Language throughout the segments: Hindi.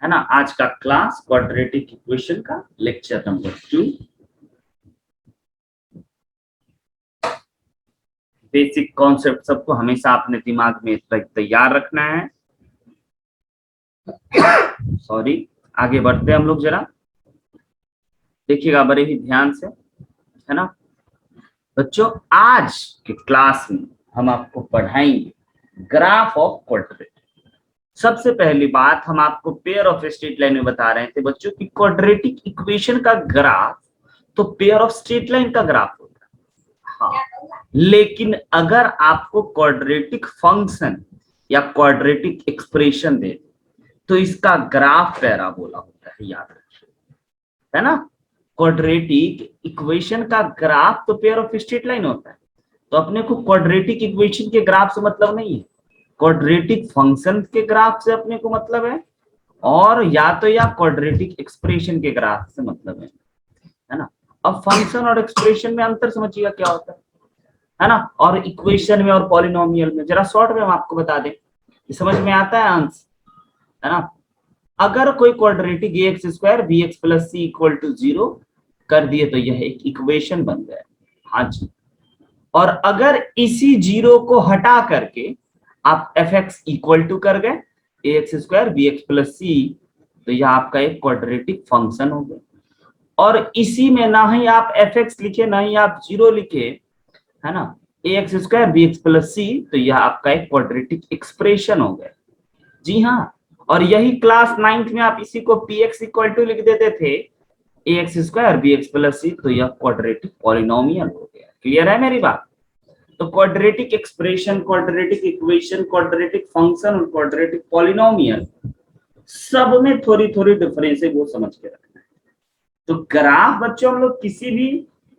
है ना। आज का क्लास क्वाड्रेटिक इक्वेशन का लेक्चर नंबर 2। बेसिक कॉन्सेप्ट सबको हमेशा अपने दिमाग में तैयार रखना है। सॉरी, आगे बढ़ते हैं हम लोग, जरा देखिएगा बड़े ही ध्यान से, है ना बच्चों। आज के क्लास में हम आपको पढ़ाएंगे ग्राफ ऑफ क्वाड्रेटिक। सबसे पहली बात, हम आपको पेयर ऑफ स्ट्रेट लाइन में बता रहे थे बच्चों कि क्वाड्रेटिक इक्वेशन का ग्राफ तो पेयर ऑफ स्ट्रेट लाइन का ग्राफ होता है। हाँ, लेकिन अगर आपको क्वाड्रेटिक फंक्शन या क्वाड्रेटिक एक्सप्रेशन दे तो इसका ग्राफ पैराबोला होता है, याद रखिए, है ना। क्वाड्रेटिक इक्वेशन का ग्राफ तो पेयर ऑफ स्ट्रेट लाइन होता है, तो अपने को क्वाड्रेटिक इक्वेशन के ग्राफ से मतलब नहीं है, क्वाड्रेटिक फंक्शन के ग्राफ से अपने को मतलब है, और या क्वाड्रेटिक एक्सप्रेशन के ग्राफ से मतलब है ना। अब फंक्शन और एक्सप्रेशन में अंतर समझिएगा क्या होता है ना। और इक्वेशन में और पॉलिनोमियल में जरा शॉर्ट में हम आपको बता दें, समझ में आता है आंसर, है ना। अगर कोई quadratic A X square B X plus C equal to 0 कर दिए तो यह एक इक्वेशन बन गया। हाँ जी। और अगर इसी 0 को हटा करके आप एफ एक्स इक्वल टू कर गए A X square B X plus C, तो यह आपका एक क्वाड्रेटिक फंक्शन हो गया। और इसी में ना ही आप एफ एक्स लिखे ना ही आप 0 लिखे, है ना, A X square B X plus C, तो यह आपका एक क्वाड्रेटिक एक्सप्रेशन हो गया। जी हाँ। और यही क्लास 9th में आप इसी को पी एक्स इक्वल टू लिख देते थे A X square B X plus C, तो यह क्वाड्रेटिक पॉलिनोमियल हो गया। क्लियर है मेरी बात। तो quadratic expression, quadratic equation, quadratic function और क्वाड्रेटिक पॉलिनोमियल, सब में थोड़ी थोड़ी डिफरेंस है, वो समझ के रखना है। तो ग्राफ बच्चों हम लोग किसी भी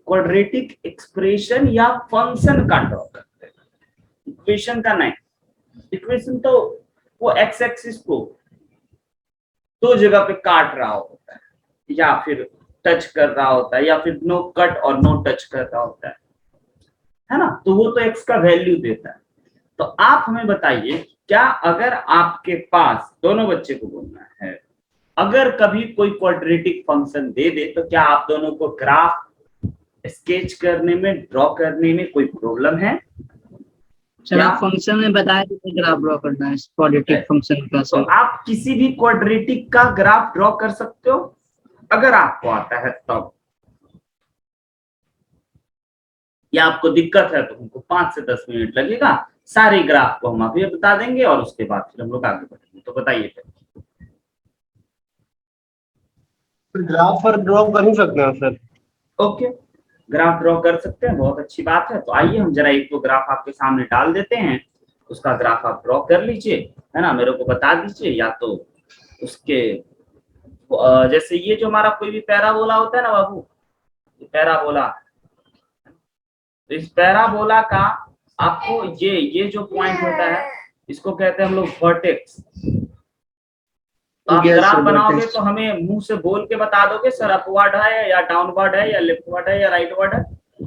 क्वाड्रेटिक एक्सप्रेशन या फंक्शन का ड्रॉ करते हैं, इक्वेशन का नहीं। इक्वेशन तो वो एक्स एक्सिस को दो जगह पे काट रहा होता है, या फिर टच कर रहा होता है, या फिर नो कट और नो टच कर रहा होता है ना। तो वो तो एक्स का वैल्यू देता है। तो आप हमें बताइए, क्या अगर आपके पास, दोनों बच्चे को बोलना है, अगर कभी कोई क्वाड्रेटिक फंक्शन दे दे तो क्या आप दोनों को ग्राफ स्केच करने में, ड्रॉ करने में कोई प्रॉब्लम है? सर आप फंक्शन में बताया तो ग्राफ ड्रॉ करना है क्वाड्रेटिक फंक्शन का। तो आप किसी भी क्वाड्रेटिक का ग्राफ ड्रॉ कर सकते हो अगर आपको आता है तब, या आपको दिक्कत है तो हमको 5 से 10 मिनट लगेगा, सारे ग्राफ को हम अभी बता देंगे और उसके बाद फिर हम लोग आगे बढ़ेंगे। तो बताइए फिर। ग्राफ पर ड्रॉ कर ही सकते हैं सर। ओके, ग्राफ ड्रॉ कर सकते हैं, बहुत अच्छी बात है। तो आइए हम जरा एक दो ग्राफ आपके सामने डाल देते हैं, उसका ग्राफ आप ड्रॉ कर लीजिए, है ना, मेरे को बता दीजिए। या तो उसके जैसे ये जो हमारा कोई भी पैराबोला होता है ना बाबू, पैराबोला, तो इस पैराबोला का आपको ये जो पॉइंट होता है इसको कहते हैं हम लोग वर्टेक्स। तो आप ग्राफ बनाओगे तो हमें मुंह से बोल के बता दोगे सर अपवर्ड है या डाउनवर्ड है या लेफ्टवर्ड है या राइटवर्ड है,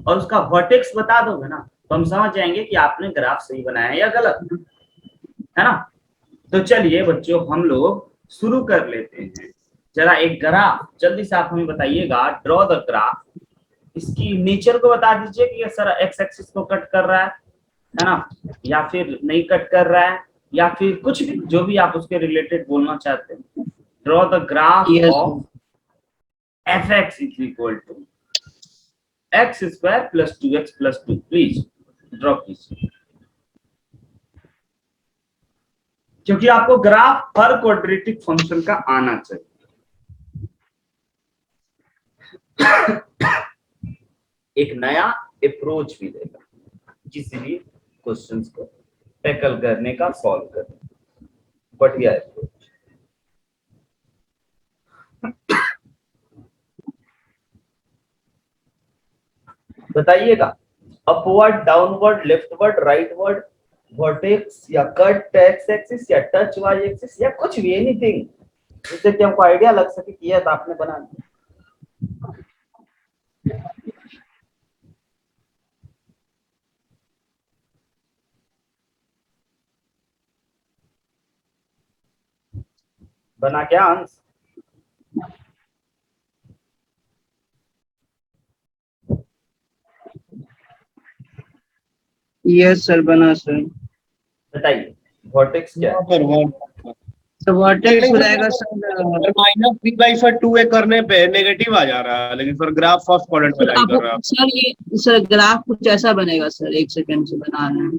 और उसका वर्टेक्स बता दोगे ना, तो हम समझ जाएंगे कि आपने ग्राफ सही बनाया है या गलत, है ना। तो चलिए बच्चों हम लोग शुरू कर लेते हैं। जरा एक ग्राफ जल्दी से आप हमें बताइएगा, ड्रॉ द ग्राफ। इसकी नेचर को बता दीजिए कि सर एक्स एक्सिस को कट कर रहा है ना, या फिर नहीं कट कर रहा है, या फिर कुछ भी जो भी आप उसके रिलेटेड बोलना चाहते हैं। Draw the graph of f x is equal to x square plus 2x plus 2। Please draw कीजिए, क्योंकि आपको ग्राफ हर क्वाड्रेटिक फंक्शन का आना चाहिए। एक नया अप्रोच भी देगा किसी भी क्वेश्चंस को टैकल करने का, सॉल्व करने का, बढ़िया अप्रोच। बताइएगा, upward, downward, leftward, rightward, vertex या कट एक्स एक्सिस या टच वाई एक्सिस या कुछ भी, एनीथिंग जिससे कि हमको आइडिया लग सके कि यह आपने बना दिया। बना क्या अंश? यस सर, बना सर। बताइए वर्टेक्स क्या है? सर वो तो वर्टेक्स हो जाएगा sir. Minus three by sir two A करने पे नेगेटिव आ जा रहा है, लेकिन सर ग्राफ फर्स्ट क्वाड्रेंट में सर लाई आप कर रहा है। सर ये सर ग्राफ कुछ ऐसा बनेगा सर, एक सेकंड से बना रहे हैं।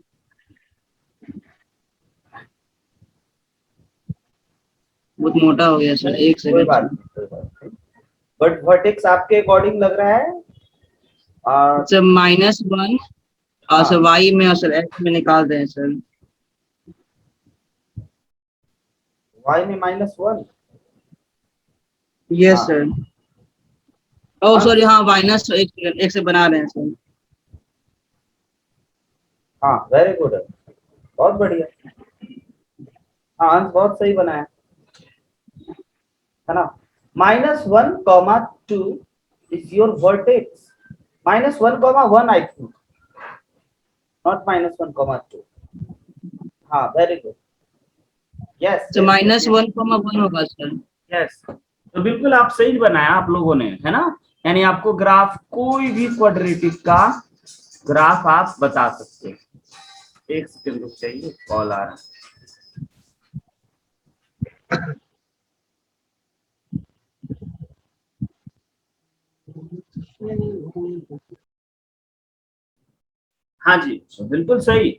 बहुत मोटा हो गया सर, एक कोई सेकंड बात से। नहीं, कोई बात नहीं। बट वर्टेक्स आपके अकॉर्डिंग लग रहा है सर -1 और सर हाँ, y में और सर x में निकाल दें सर। y में -1। यस हाँ सर। ओ अंश, सॉरी, हाँ माइनस एक से बना रहे हैं सर। हाँ वेरी गुड, बहुत बढ़िया। हाँ अंश बहुत सही बनाया है ना। -1, 2 is your vertex. -1, 1 I think, not -1, 2। हाँ वेरी गुड, यस तो -1, 1 होगा सर। यस। तो बिल्कुल आप सही बनाया आप लोगों ने, है ना। यानी आपको ग्राफ, कोई भी क्वाड्रेटिक का ग्राफ आप बता सकते हैं। एक सेकंड रुक जाइए, कॉल आ रहा है। हाँ जी, तो बिल्कुल सही।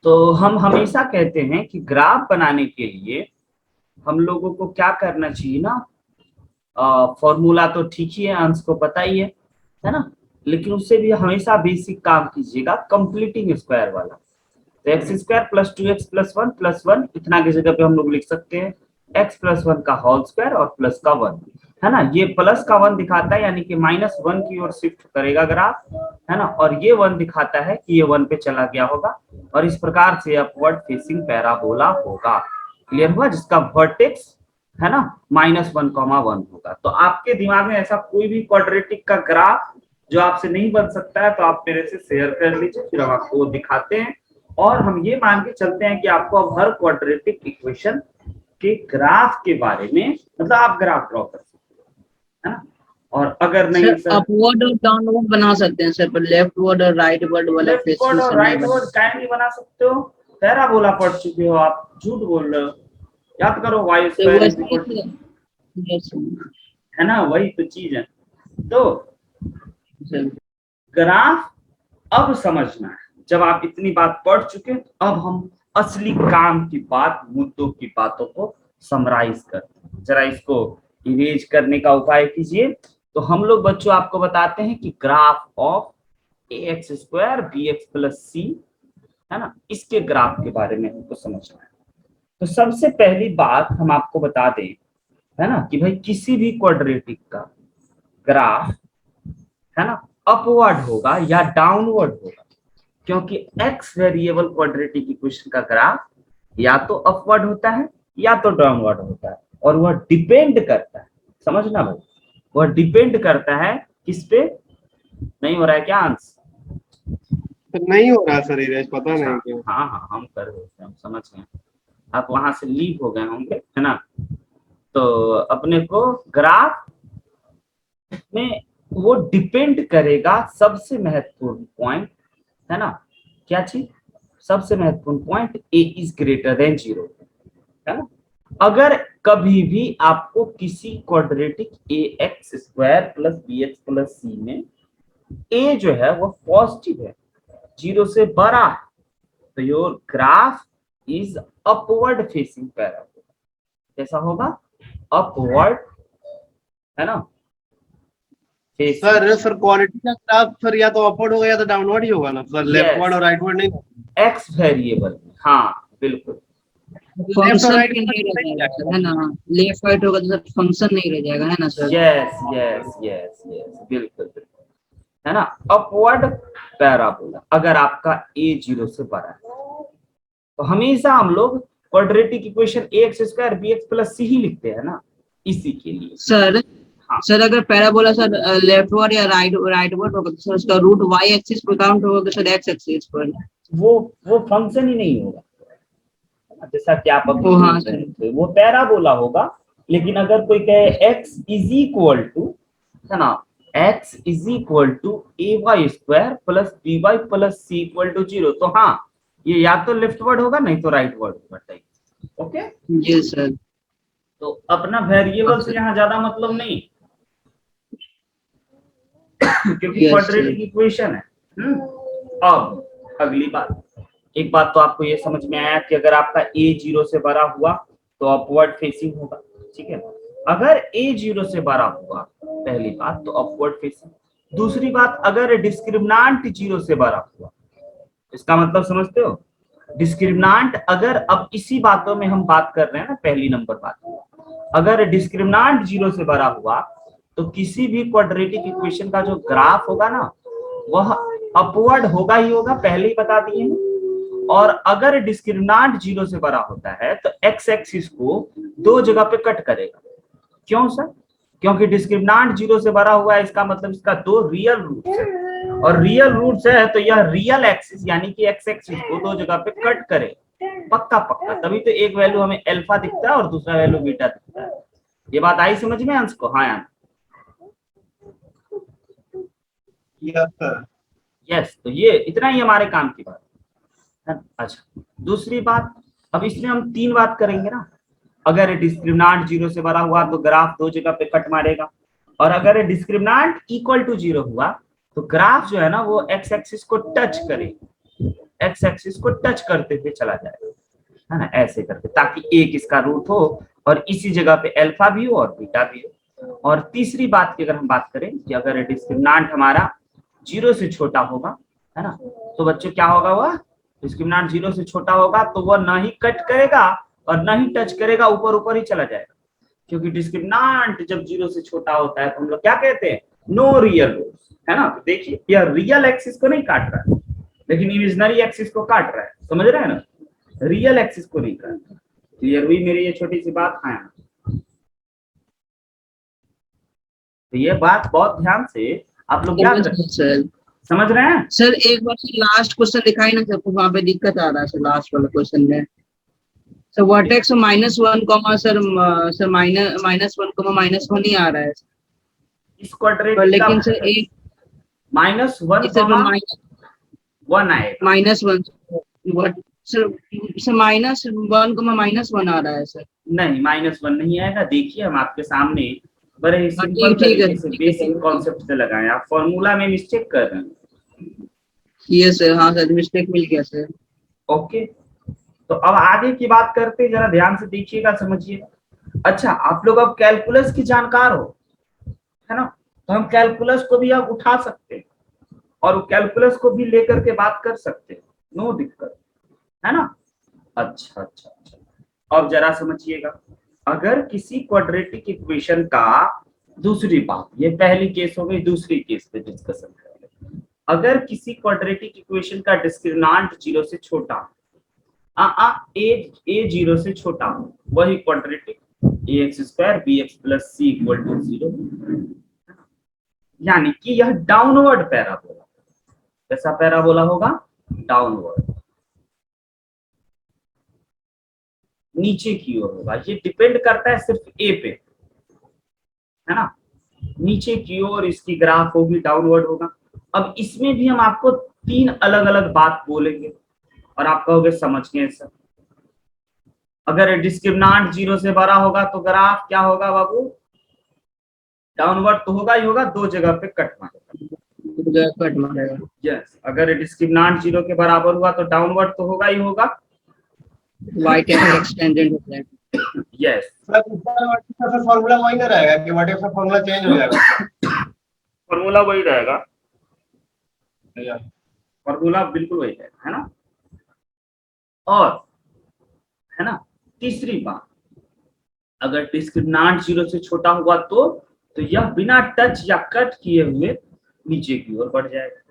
तो हम हमेशा कहते हैं कि ग्राफ बनाने के लिए हम लोगों को क्या करना चाहिए ना, फॉर्मूला तो ठीक ही है, अंश को पता ही है ना। लेकिन उससे भी हमेशा बेसिक काम कीजिएगा, कंप्लीटिंग स्क्वायर वाला। तो x² + 2x + 1 + 1 इतना की जगह पे हम लोग लिख सकते हैं x + 1 का होल स्क्वायर और प्लस का 1, है ना। ये प्लस का 1 दिखाता है, यानी कि -1 की ओर शिफ्ट करेगा ग्राफ, है ना। और ये 1 दिखाता है कि ये 1 पे चला गया होगा, और इस प्रकार से अपवर्ड फेसिंग पैराबोला होगा। क्लियर हुआ? जिसका वर्टेक्स, है ना, -1, 1 होगा। तो आपके दिमाग में ऐसा कोई भी क्वाड्रेटिक का ग्राफ जो आपसे नहीं बन सकता है, तो आप मेरे से शेयर कर लीजिए, फिर हम आपको दिखाते हैं। और हम ये मान के चलते हैं कि आपको अब हर क्वाड्रेटिक इक्वेशन के ग्राफ के बारे में, मतलब आप ग्राफ ड्रॉ कर सकते हो, है ना। और अगर नहीं सर सर, अपवर्ड और डाउनवर्ड बना सकते हैं सर, पर लेफ्टवर्ड और राइटवर्ड वाला लेफ्ट वर्ड फेसिंग और से नहीं राइट बना। वर्ड क्या नहीं बना सकते हो? पैराबोला पढ़ चुके हो आप, झूठ बोल रहे हो। याद करो तो y² वैसे = ही यस है ना, वही तो चीज है। तो सर। ग्राफ अब समझना है। जब आप इतनी बात पढ़ चुके, अब हम असली काम की बात, मुद्दों की बातों को समराइज करते हैं। जरा इसको इरेज करने का उपाय कीजिए। तो हम लोग बच्चों आपको बताते हैं कि graph of ax² bx + c, है ना, इसके ग्राफ के बारे में हमको समझना है। तो सबसे पहली बात हम आपको बता दें, है ना, कि भाई किसी भी क्वाड्रेटिक का ग्राफ, है ना, अपवर्ड होगा या डाउनवर्ड होगा, क्योंकि x वेरिएबल क्वाड्रेटिक इक्वेशन का ग्राफ या तो अपवर्ड होता है या तो डाउनवर्ड होता है, और वह डिपेंड करता है, समझना भाई, वह डिपेंड करता है किस पे। नहीं हो रहा है क्या आंसर? सर नहीं हो रहा सर इरेज, पता अच्छा, नहीं क्यों। हाँ हाँ हम कर देते हैं, हम समझ गए। आप वहां से लीक हो गए होंगे, है ना। तो अपने को ग्राफ में वो डिपेंड करेगा, सबसे महत्वपूर्ण पॉइंट, है ना, क्या चीज? सबसे महत्वपूर्ण point a is greater than 0, है ना। अगर कभी भी आपको किसी क्वाड्रेटिक ax² + bx + c में a जो है वो पॉजिटिव है, 0 से बड़ा है, तो your graph is upward facing parabola. कैसा होगा? अपवर्ड, है ना, फेसिंग। सर क्वालिटी का ग्राफ सर या तो अपवर्ड होगा या तो डाउनवर्ड ही होगा ना सर, लेफ्टवर्ड और राइटवर्ड नहीं। एक्स वेरिएबल में, हाँ बिल्कुल। लेफ्ट और फंक्शन राइट भी नहीं रह जाएगा सर, है ना। लेफ्ट राइट होगा तो सर फंक्शन नहीं रह जाएगा, है ना sir. Yes yes yes yes, बिल्कुल बिल्कुल, है ना। अपवर्ड पैराबोला अगर आपका a 0 से बड़ा है, तो हमेशा हम लोग quadratic equation ax² bx + c ही लिखते हैं ना, इसी के लिए। सर हाँ, सर अगर पैराबोला सर लेफ्टवर्ड या राइटवर्ड होगा तो सर उसका रूट y एक्सिस पर काउंट होगा सर, x एक्सिस पर। वो फंक्शन ही नहीं होगा, जैसा कि आप अभी ओ हाँ बोल रहे सर। थे, वो पैराबोला होगा, लेकिन अगर कोई कहे x इज इक्वल टू, है ना, x is equal to a y square plus b y plus C equal to 0, तो हाँ ये या तो लेफ्ट वर्ड होगा नहीं तो राइट वर्ड होगा। ओके, जी सर। तो अपना वेरिएबल से यहाँ ज्यादा मतलब नहीं क्योंकि Yes, क्वाड्रेटिक इक्वेशन है। अब अगली बात, एक बात तो आपको ये समझ में आया कि अगर आपका a 0 से बड़ा हुआ तो अपवर्ड फेसिंग होगा, ठीक है। अगर a 0 से बड़ा हुआ, पहली बात तो अपवर्ड फेसिंग। दूसरी बात, अगर डिस्क्रिमिनांट 0 से बड़ा हुआ, इसका मतलब समझते हो, डिस्क्रिमिनांट अगर, अब इसी बातों में हम बात कर रहे हैं ना, पहली नंबर बात, अगर डिस्क्रिमिनांट 0 से बड़ा हुआ तो किसी भी क्वाड्रेटिक इक्वेशन का जो ग्राफ होगा ना वह अपवर्ड होगा ही होगा, पहले ही बता दिए हैं। और अगर डिस्क्रिमिनांट 0 से बड़ा होता है तो एक्स एक्सिस को दो जगह पे कट करेगा। क्यों सर? क्योंकि डिस्क्रिमिनांट 0 से बड़ा हुआ है, इसका मतलब इसका दो रियल रूट्स है, और रियल रूट्स है तो यह रियल एक्सिस यानी कि एक्स एक्सिस को दो जगह पे कट करे, पक्का पक्का। तभी तो एक वैल्यू हमें अल्फा दिखता है और दूसरा वैल्यू बीटा दिखता है। ये बात आई समझ में अंश को? हाँ यार, यस सर। यस, तो ये इतना ही हमारे काम की बात है। अच्छा, दूसरी बात, अब इसमें हम तीन बात करेंगे ना। अगर डिस्क्रिमिनांट 0 से बड़ा हुआ तो ग्राफ दो जगह पे कट मारेगा, और अगर डिस्क्रिमिनांट इक्वल टू 0 हुआ तो ग्राफ जो है ना वो एक्स एक्सिस को टच करे, एक्स एक्सिस को टच करते हुए चला जाएगा, है ना, ऐसे करके, ताकि एक इसका रूट हो और इसी जगह पे अल्फा भी हो और बीटा भी हो। और तीसरी बात की अगर हम बात करें कि अगर डिस्क्रिमिनांट हमारा 0 से छोटा होगा, है ना, तो बच्चों क्या होगा, वह डिस्क्रिमिनांट 0 से छोटा होगा तो वह ना ही कट करेगा और ना ही टच करेगा, ऊपर ऊपर ही चला जाएगा। क्योंकि डिस्क्रिमिनांट जब 0 से छोटा होता है तो हम लोग क्या कहते हैं, नो रियल रूट्स, है ना। तो देखिए यह रियल एक्सिस को नहीं काट रहा है लेकिन इमेजिनरी एक्सिस को काट रहा है, समझ रहे हैं ना, रियल एक्सिस को नहीं काट रहा। क्लियर हुई मेरी ये छोटी सी बात? हाँ, तो ये बात बहुत ध्यान से आप लोग याद रखें, सर। समझ रहे हैं? सर एक बार लास्ट क्वेश्चन दिखाई ना सर, वहां पे दिक्कत आ रहा है सर लास्ट वाला क्वेश्चन में। Sir vertex -1 comma sir sir -1 ही आ रहा है इस क्वाड्रेटिक पर, का लेकिन सर एक -1 सर1 आएगा। -1 सर सर -1 आ रहा है सर। नहीं, -1 नहीं आएगा। देखिए हम आपके सामने बड़े ही हाँ, सिंपल ठीक है तरीके से बेसिक कॉन्सेप्ट से लगाए, आप फॉर्मूला में मिस्टेक कर रहे हैं। ये सर, हाँ सर मिस्टेक मिल गया सर। ओके, तो अब आगे की बात करते हैं, जरा ध्यान से देखिएगा, समझिएगा। अच्छा, आप लोग अब कैलकुलस की जानकार हो, है ना, तो हम कैलकुलस को भी अब उठा सकते हैं और कैलकुलस को भी लेकर के बात कर सकते हैं, नो दिक्कत, है ना। अच्छा अच्छा अच्छा, अब जरा समझिएगा, अगर किसी क्वाड्रेटिक इक्वेशन का, दूसरी बात, ये पहली केस हो गई, दूसरी केस पे डिस्कशन करेंगे। अगर किसी क्वाड्रेटिक इक्वेशन का डिस्क्रिमिनांट 0 से छोटा, ए 0 से छोटा हो, वही क्वाड्रेटिक, ax² bx + c = 0, यानी कि यह डाउनवर्ड पैराबोला। कैसा पैराबोला होगा? डाउनवर्ड, नीचे की ओर होगा। ये डिपेंड करता है सिर्फ ए पे, है ना, नीचे की ओर इसकी ग्राफ होगी, डाउनवर्ड होगा। अब इसमें भी हम आपको तीन अलग अलग बात बोलेंगे और आप कहोगे समझ गए सर। अगर डिस्क्रिमिनांट 0 से बड़ा होगा तो ग्राफ क्या होगा बाबू? डाउनवर्ड तो होगा ही होगा, दो जगह पे कट मारेगा। यस, अगर डिस्क्रिमिनांट 0 के बराबर हुआ तो डाउनवर्ड तो होगा ही होगा, वाइट एक्स टेंजेंट होता है। यस, सर फॉर्मूला वही ना रहेगा कि व्हाट इफ का फॉर्मूला चेंज हो जाएगा? फॉर्मूला वही रहेगा, फॉर्मूला बिल्कुल वही है ना। और है ना, तीसरी बात, अगर डिस्क्रिमिनांट 0 से छोटा हुआ तो यह बिना टच या कट किए हुए नीचे की ओर बढ़ जाएगा।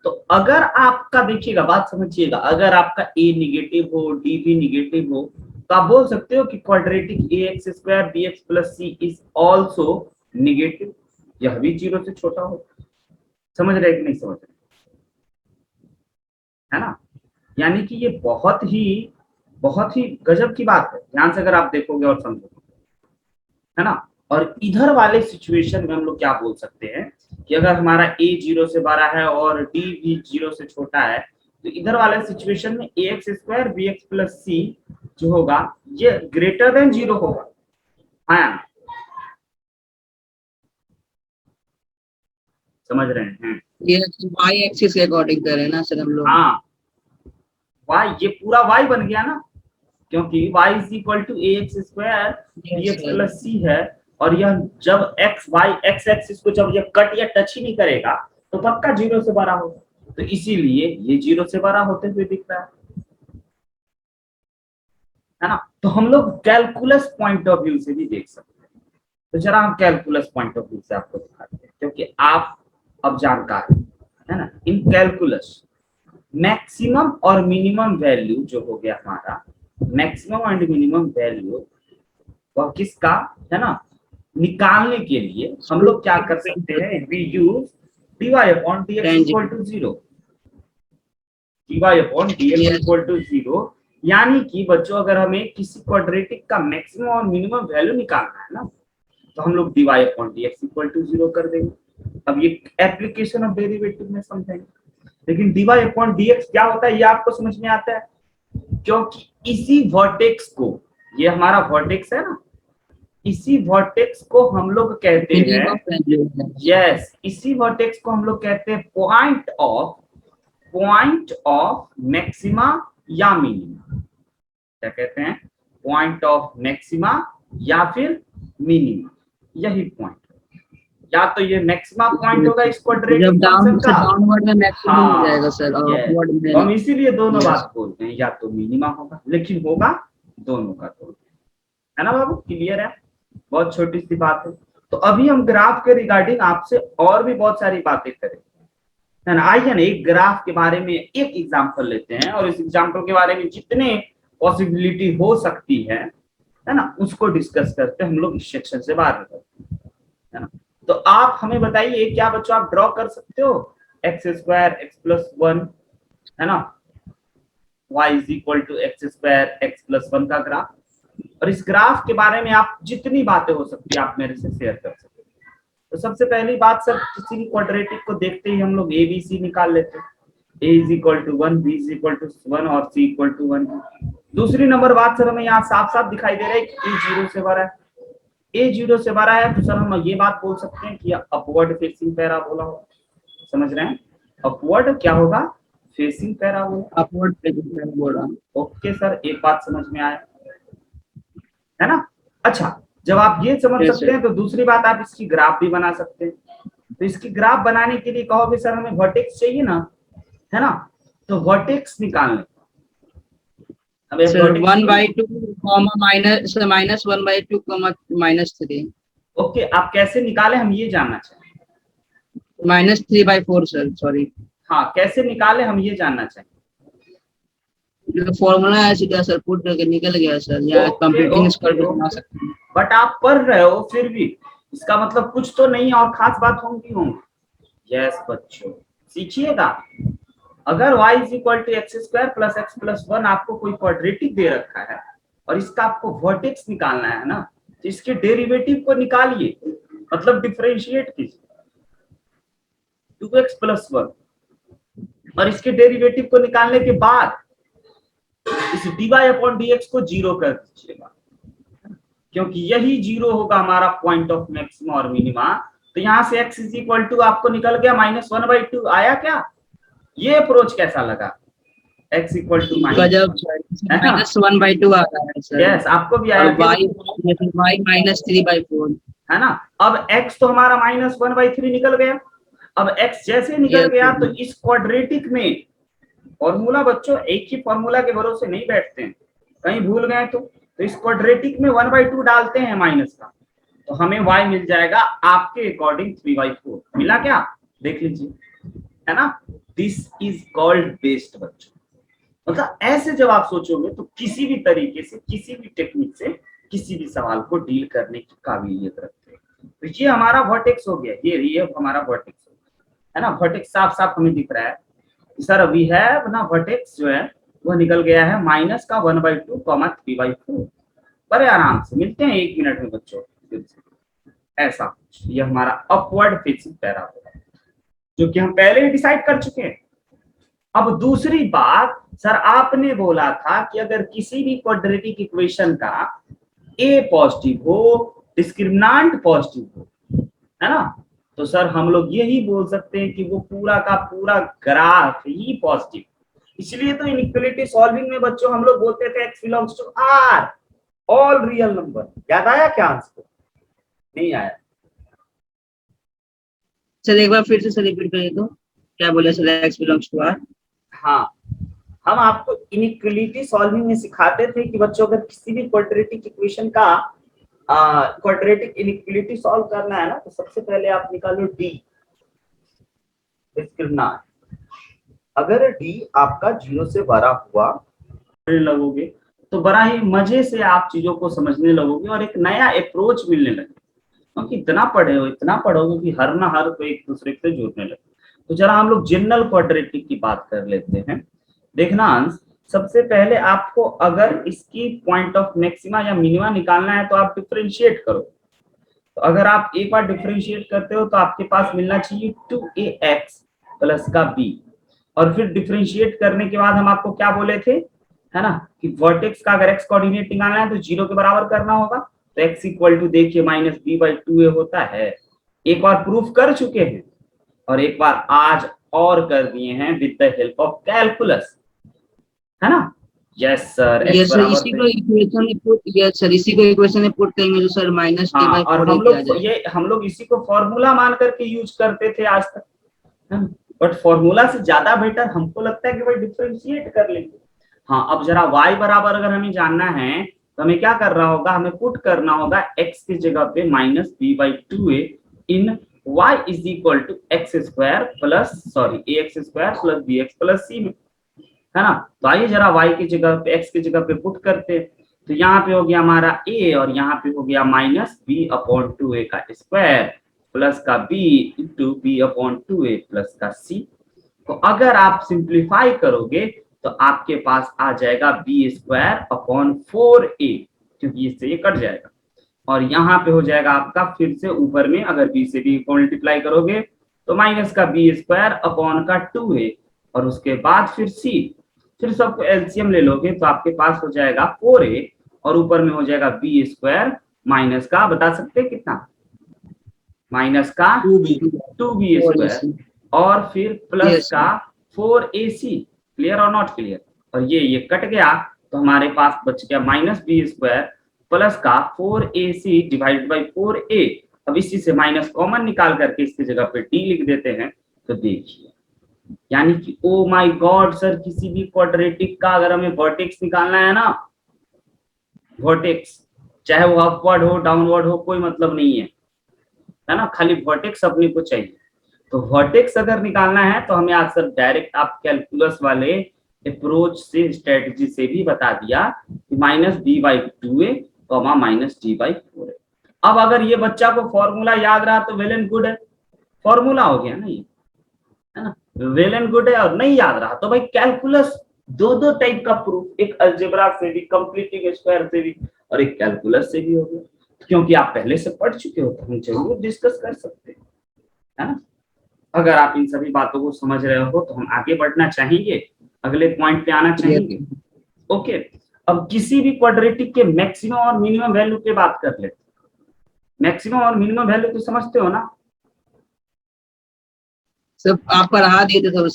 तो अगर आपका, देखिएगा बात समझिएगा, अगर आपका a निगेटिव हो, d भी निगेटिव हो, तो आप बोल सकते हो कि quadratic ax² bx + c is also negative, यह भी 0 से छोटा हो। समझ रहे कि नहीं समझ रहे, है ना। यानी कि ये बहुत ही गजब की बात है, ध्यान से अगर आप देखोगे और समझोगे, है ना। और इधर वाले सिचुएशन में हम लोग क्या बोल सकते हैं कि अगर हमारा a 0 से बड़ा है और d भी 0 से छोटा है, तो इधर वाले सिचुएशन में ax square bx plus c जो होगा ये ग्रेटर देन 0 होगा। हाँ, समझ रहे हैं? ये y एक्सिस के अकॉर्डिंग कर रहे हैं ना सर हम लोग। हाँ, y ये पूरा y बन गया ना, क्योंकि y is equal to A X square B X plus C है, और यह जब x y x एक्सिस को जब यह कट या टच ही नहीं करेगा तो पक्का 0 से बड़ा होगा, तो इसीलिए ये 0 से बड़ा होते हुए दिख रहा है ना। तो हम लोग कैलकुलस पॉइंट ऑफ व्यू से भी देख सकते हैं। तो जरा हम कैलकुलस पॉइंट ऑफ व्यू से आपको दिखाते हैं, क्योंकि आप अब जानकार है ना। इन कैलकुलस मैक्सिमम और मिनिमम वैल्यू जो हो गया हमारा, मैक्सिमम एंड मिनिमम वैल्यू वह किसका है ना, निकालने के लिए हम लोग क्या कर सकते हैं, we use dy upon dx equal to 0, dy upon dx equal to 0। यानी कि बच्चों अगर हमें किसी क्वाड्रेटिक का मैक्सिमम और मिनिमम वैल्यू निकालना है ना, तो हम लोग dy upon dx equal to 0 कर देंगे। अब ये एप्लीकेशन ऑफ डेरिवेटिव में समझेंगे, लेकिन dy अपॉन dx क्या होता है ये आपको समझ में आता है, क्योंकि इसी वर्टेक्स को, ये हमारा वर्टेक्स है ना, इसी वर्टेक्स को हम लोग कहते हैं, यस, इसी वर्टेक्स को हम लोग कहते हैं पॉइंट ऑफ मैक्सिमा या मिनिमा। क्या कहते हैं? पॉइंट ऑफ मैक्सिमा या फिर मिनिमा, यही पॉइंट। या तो ये मैक्सिमा पॉइंट होगा इस क्वाड्रेटिक फंक्शन का, डाउनवर्ड में मैक्सिमम हो जाएगा सर, अपवर्ड में हम इसीलिए दोनों बात बोलते हैं, या तो मिनिमा होगा, लेकिन होगा दोनों का दोनों, है ना बाबू? क्लियर है? बहुत छोटी सी बात है। तो अभी हम ग्राफ के रिगार्डिंग आपसे और भी बहुत सारी बातें करें, है ना। आइए ना एक ग्राफ के बारे में एक एग्जांपल लेते हैं, और इस एग्जांपल के बारे में जितने पॉसिबिलिटी हो सकती है ना, उसको डिस्कस करते हैं हम लोग इस सेक्शन से बाहर निकलते है ना। तो आप हमें बताइए, क्या बच्चों आप ड्रॉ कर सकते हो एक्स स्क्वायर एक्स प्लस 1 है ना, y is equal to x square x plus 1 का ग्राफ। और इस ग्राफ के बारे में आप जितनी बातें हो सकती है आप मेरे से शेयर कर सकते हैं। तो सबसे पहली बात सर, किसी भी क्वाड्रेटिक को देखते ही हम लोग ए बी सी निकाल लेते हैं, a is equal to 1, b is equal to 1 और c इक्वल टू 1। दूसरी नंबर बात सर, हमें यहाँ साफ साफ दिखाई दे रहा है कि a 0 से बड़ा है, a 0 से बड़ा है, तो सर हम ये बात बोल सकते हैं कि अपवर्ड फेसिंग पैराबोला होगा। समझ रहे हैं? अपवर्ड क्या होगा? Facing parabola, upward facing parabola. Okay sir, एक बात समझ में आया है ना। अच्छा, जब आप ये समझ सकते हैं तो दूसरी बात, आप इसकी ग्राफ भी बना सकते हैं। तो इसकी ग्राफ बनाने के लिए कहोगे सर हमें वर्टेक्स चाहिए ना, है ना, तो वर्टेक्स निकालने सर 1/2 माइनस 1/2 -3। ओके, आप कैसे निकाले हम ये जानना चाहेंगे। -3/4 सर, सॉरी। हाँ, कैसे निकाले हम ये जानना चाहेंगे। फॉर्मूला है सीधा सर, पुट करके निकल गया सर, या कंप्यूटिंग स्क्वायर बना सकते हैं। बट आप पढ़ रहे हो फिर भी, इसका मतलब कुछ तो नहीं और खास बात होंगी। यस बच्चों, सीखिएगा। अगर y is equal to x square plus x plus 1 आपको कोई क्वाड्रेटिक दे रखा है और इसका आपको वर्टेक्स निकालना है ना, तो इसके डेरिवेटिव को निकालिए, मतलब डिफरेंशिएट कीजिए 2x प्लस 1, और इसके डेरिवेटिव को निकालने के बाद इस dy अपॉन dx को 0 कर दीजिएगा, क्योंकि यही 0 होगा हमारा पॉइंट ऑफ मैक्सिमा और मिनिमा। तो यहाँ से x इज इक्वल टू आपको निकल गया -1/2 आया क्या? ये अप्रोच कैसा लगा? x इक्वल टू -1/2 आ रहा है सर। यस, आपको भी आया। y -3/4 है ना। अब x तो हमारा -1/3 निकल गया। अब x जैसे निकल गया तो इस क्वाड्रेटिक में फॉर्मूला, बच्चों एक ही फॉर्मूला के भरोसे नहीं बैठते हैं, कहीं भूल गए तो इस क्वाड्रेटिक में 1/2 डालते हैं माइनस का, तो हमें y मिल जाएगा आपके अकॉर्डिंग 3/4। मिला क्या? देख लीजिए, है ना। दिस इज कॉल्ड बेस्ड बच्चों। मतलब ऐसे जब आप सोचोगे तो किसी भी तरीके से, किसी भी टेक्निक से किसी भी सवाल को डील करने की काबिलियत रखते हैं। तो ये हमारा वर्टेक्स हो गया, ये हमारा वर्टेक्स हो गया, है ना। वर्टेक्स साफ साफ हमें दिख रहा है सर, अभी है ना, वर्टेक्स जो है वो निकल गया है -1/2, 3/4। बड़े आराम से मिलते हैं 1 मिनट में बच्चों। ऐसा कुछ, ये हमारा अपवर्ड फेसिंग पैराबोला है, जो कि हम पहले ही डिसाइड कर चुके हैं। अब दूसरी बात, सर आपने बोला था कि अगर किसी भी क्वाड्रेटिक इक्वेशन का ए पॉजिटिव हो, डिस्क्रिमिनांट पॉजिटिव हो, है ना, तो सर हम लोग यही बोल सकते हैं कि वो पूरा का पूरा ग्राफ ही पॉजिटिव। इसलिए तो इनइक्वालिटी सॉल्विंग में बच्चों हम लोग बोलते थे x belongs to r, all real number. याद आया क्या आंसर? नहीं आया? सर एक बार फिर से रिपीट करिए तो क्या बोले sir, x belongs to r। हाँ, हम आपको इनइक्वालिटी सॉल्विंग में सिखाते थे कि बच्चों अगर किसी भी क्वाड्रेटिक इक्वेशन का क्वाड्रेटिक इनइक्वालिटी सॉल्व करना है ना, तो सबसे पहले आप निकालो d, डिस्क्रिमिनेंट। अगर d आपका 0 से बड़ा हुआ लगोगे तो बड़ा ही मजे से आप चीजों को समझने लगोगे और एक नया अप्रोच मिलने लगे, क्योंकि इतना पढ़ोगे कि हर ना हर को एक दूसरे से जुड़ने लगे। तो जरा हम लोग जनरल क्वाड्रेटिक की बात कर लेते हैं। देखना अंश, सबसे पहले आपको अगर इसकी पॉइंट ऑफ मैक्सिमा या मिनिमा निकालना है तो आप डिफरेंशिएट करो। तो अगर आप एक बार डिफरेंशिएट करते हो तो आपके पास मिलना चाहिए 2ax प्लस का b, और फिर डिफरेंशिएट करने के बाद हम आपको क्या बोले थे, है ना, कि वर्टेक्स का अगर x कोऑर्डिनेट निकालना है तो 0 के बराबर करना होगा। तो x इक्वल टू देखिए -b/2a होता है। एक बार प्रूफ कर चुके हैं और एक बार आज और कर दिए हैं with the help of calculus, है ना। यस सर, यस सर, इसी को इक्वेशन में पुट, यस सर इसी को इक्वेशन में पुट करेंगे तो सर -d/4 और हम लोग इसी को फॉर्मूला मान करके यूज करते थे आज तक, है ना। बट फॉर्मूला से ज्यादा बेटर हमको लगता है कि भाई डिफरेंशिएट कर लेंगे। हाँ, अब जरा y बराबर अगर हमें जानना है तो हमें क्या करना होगा, हमें पुट करना होगा x की जगह पे -b/2a in y is equal to ax square plus bx+c में, है ना। तो आइए जरा y की जगह पे x की जगह पे पुट करते हैं। तो यहाँ पे हो गया हमारा a और यहाँ पे हो गया -b/2a का स्क्वायर प्लस का b इंटू b/2a प्लस का c। तो अगर आप सिंप्लीफाई करोगे तो आपके पास आ जाएगा b²/4a, क्योंकि इससे ये कट जाएगा, और यहाँ पे हो जाएगा आपका फिर से ऊपर में अगर b से b को मल्टीप्लाई करोगे तो माइनस का b²/2a, और उसके बाद फिर c, फिर सबको एलसीएम ले लोगे तो आपके पास हो जाएगा 4a, और ऊपर में हो जाएगा b² माइनस का, बता सकते हैं कितना, माइनस का 2b² और फिर प्लस का 4ac। क्लियर और नॉट क्लियर? और ये कट गया तो हमारे पास बच गया -b² प्लस का 4ac डिवाइडेड बाई 4a। अब इसी से माइनस कॉमन निकाल करके इसकी जगह पे d लिख देते हैं। तो देखिए, यानी कि ओ माय गॉड सर, किसी भी क्वाड्रेटिक का अगर हमें वर्टेक्स निकालना है ना, वर्टेक्स चाहे वो अपवर्ड हो डाउनवर्ड हो कोई मतलब नहीं है ना, खाली वर्टेक्स अपने को चाहिए। तो वर्टेक्स अगर निकालना है तो हमें आज सर डायरेक्ट आप कैलकुलस वाले अप्रोच से, स्ट्रेटजी से भी बता दिया कि -b/2a, -d/4a। अब अगर ये बच्चा को फॉर्मूला याद रहा तो वेल एंड गुड है, फॉर्मूला हो गया ना ये, है ना, वेल एंड गुड है। और नहीं याद रहा तो भाई कैलकुलस, दो टाइप का प्रूफ, एक अलजेब्रा से भी, कंप्लीटिंग स्क्वायर से भी, और एक कैलकुलस से भी हो गया। क्योंकि आप पहले से पढ़ चुके हो तो हम जरूर डिस्कस कर सकते हैं, है ना। अगर आप इन सभी बातों को समझ रहे हो तो हम आगे बढ़ना चाहेंगे, अगले पॉइंट पे आना चाहेंगे। ओके, अब किसी भी क्वाड्रेटिक के मैक्सिमम और मिनिमम वैल्यू पे बात कर लेते हैं। मैक्सिमम और मिनिमम वैल्यू तो समझते हो ना सब, आप पढ़ा दिए थे सर,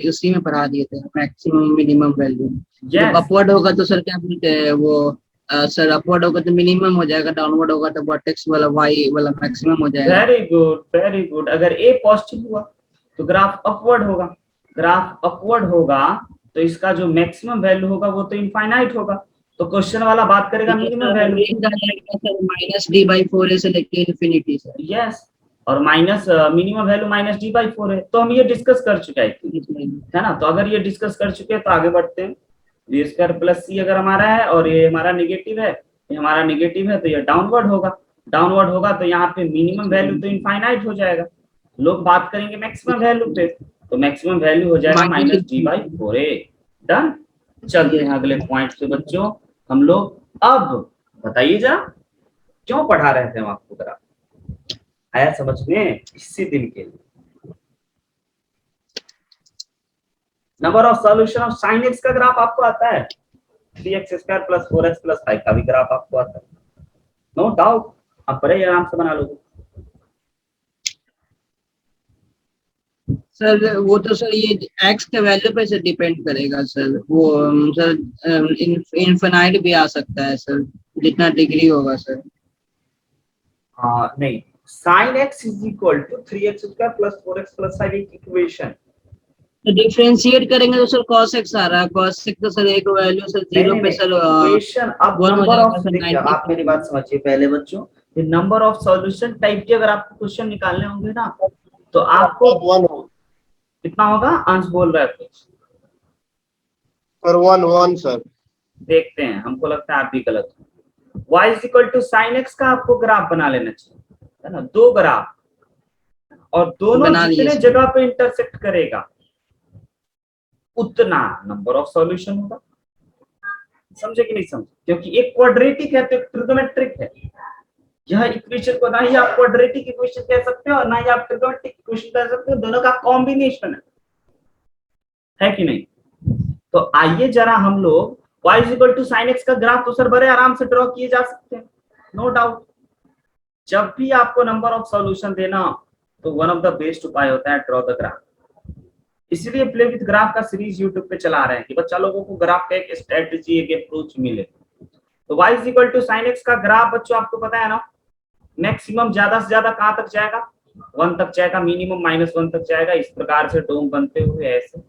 उसी में पढ़ा दिए थे मैक्सिमम मिनिमम वैल्यू। जब yes. अपवर्ड होगा तो सर क्या बोलते हैं वो, सर अपवर्ड होगा तो मिनिमम हो जाएगा, डाउनवर्ड होगा तो वर्टेक्स वाला y वाला मैक्सिमम हो जाएगा। Very good, very good. अगर a पॉजिटिव हुआ तो ग्राफ अपवर्ड होगा, ग्राफ अपवर्ड होगा तो इसका जो मैक्सिमम वैल्यू होगा वो तो इनफाइनाइट होगा। तो क्वेश्चन वाला बात करेगा मिनिमम वैल्यू, -d/4a से लेके इन्फिनिटी सर। यस, और माइनस मिनिमम वैल्यू -d/4 है। तो हम ये डिस्कस कर चुके हैं ना। तो अगर ये डिस्कस कर चुके हैं तो आगे बढ़ते हैं। b² + c अगर हमारा है और ये हमारा नेगेटिव है, ये हमारा नेगेटिव है, तो ये डाउनवर्ड होगा तो यहाँ पे मिनिमम वैल्यू तो इनफाइनाइट हो जाएगा। लोग बात करेंगे मैक्सिमम वैल्यू पे, तो मैक्सिमम वैल्यू हो जाएगा -d/4a। डन। चलते हैं अगले पॉइंट पे बच्चों हम लोग। अब बताइए जरा, क्यों पढ़ा रहे थे हम आपको ग्राफ? आया समझ में? इसी दिन के लिए। Number of solution of sine x का ग्राफ आपको आता है, 3x² + 4x + 5 का भी ग्राफ आपको आता है, नो डाउट, आप बड़े आराम से बना लोगे। सर वो तो सर ये एक्स के वैल्यू पे से डिपेंड करेगा सर, वो सर इनफिनाइट भी आ सकता है सर, जितना डिग्री होगा सर। नहीं, sin x = 3x² + 4x + 5 एक इक्वेशन। तो डिफरेंशिएट करेंगे तो सर cos x आ रहा है, cos x तो सर एक वैल्यू सर नहीं जीरो नहीं पे नहीं, सर इक्वेशन अब 1 हो नंबर जाएगा ऑफ, सर देखिए 90। आप मेरी बात समझिए पहले बच्चों, ये नंबर ऑफ सॉल्यूशन टाइप के अगर आपको क्वेश्चन निकालने होंगे ना, तो आपको वन हो कितना होगा? अंश बोल रहा है कुछ, सर, वन सर। देखते हैं, हमको लगता है आप भी गलत हो। y = sin x का आपको ग्राफ बना लेना चाहिए, है ना, दो ग्राफ, और दोनों बना लिए जितने सर। जगह पे इंटरसेक्ट करेगा उतना नंबर ऑफ सॉल्यूशन होगा। समझे कि नहीं समझे? क्योंकि एक क्वाड्रेटिक है तो एक ट्रिग्नोमेट्रिक है। यह इक्वेशन को ना ही आप क्वाड्रेटिक इक्वेशन कह सकते हो और ना ही आप ट्रिग्नोमेट्रिक इक्वेशन कह सकते हो, दोनों का कॉम्बिनेशन है कि नहीं? तो आइए जरा हम लोग y = sin x का ग्राफ तो सर बड़े आराम से ड्रॉ किए जा सकते हैं, नो डाउट। जब भी आपको नंबर ऑफ सॉल्यूशन देना तो वन ऑफ द बेस्ट उपाय होता है ड्रॉ द ग्राफ। इसलिए प्ले विद ग्राफ का सीरीज यूट्यूब पे चला रहे हैं कि बच्चा लोगों को ग्राफ का एक स्ट्रेटजी, एक अप्रोच मिले। तो y = sin x का ग्राफ बच्चों आपको पता है ना, मैक्सिमम ज्यादा से ज्यादा कहां तक जाएगा? 1 तक जाएगा, मिनिमम -1 तक जाएगा। इस प्रकार से डोम बनते हुए ऐसे,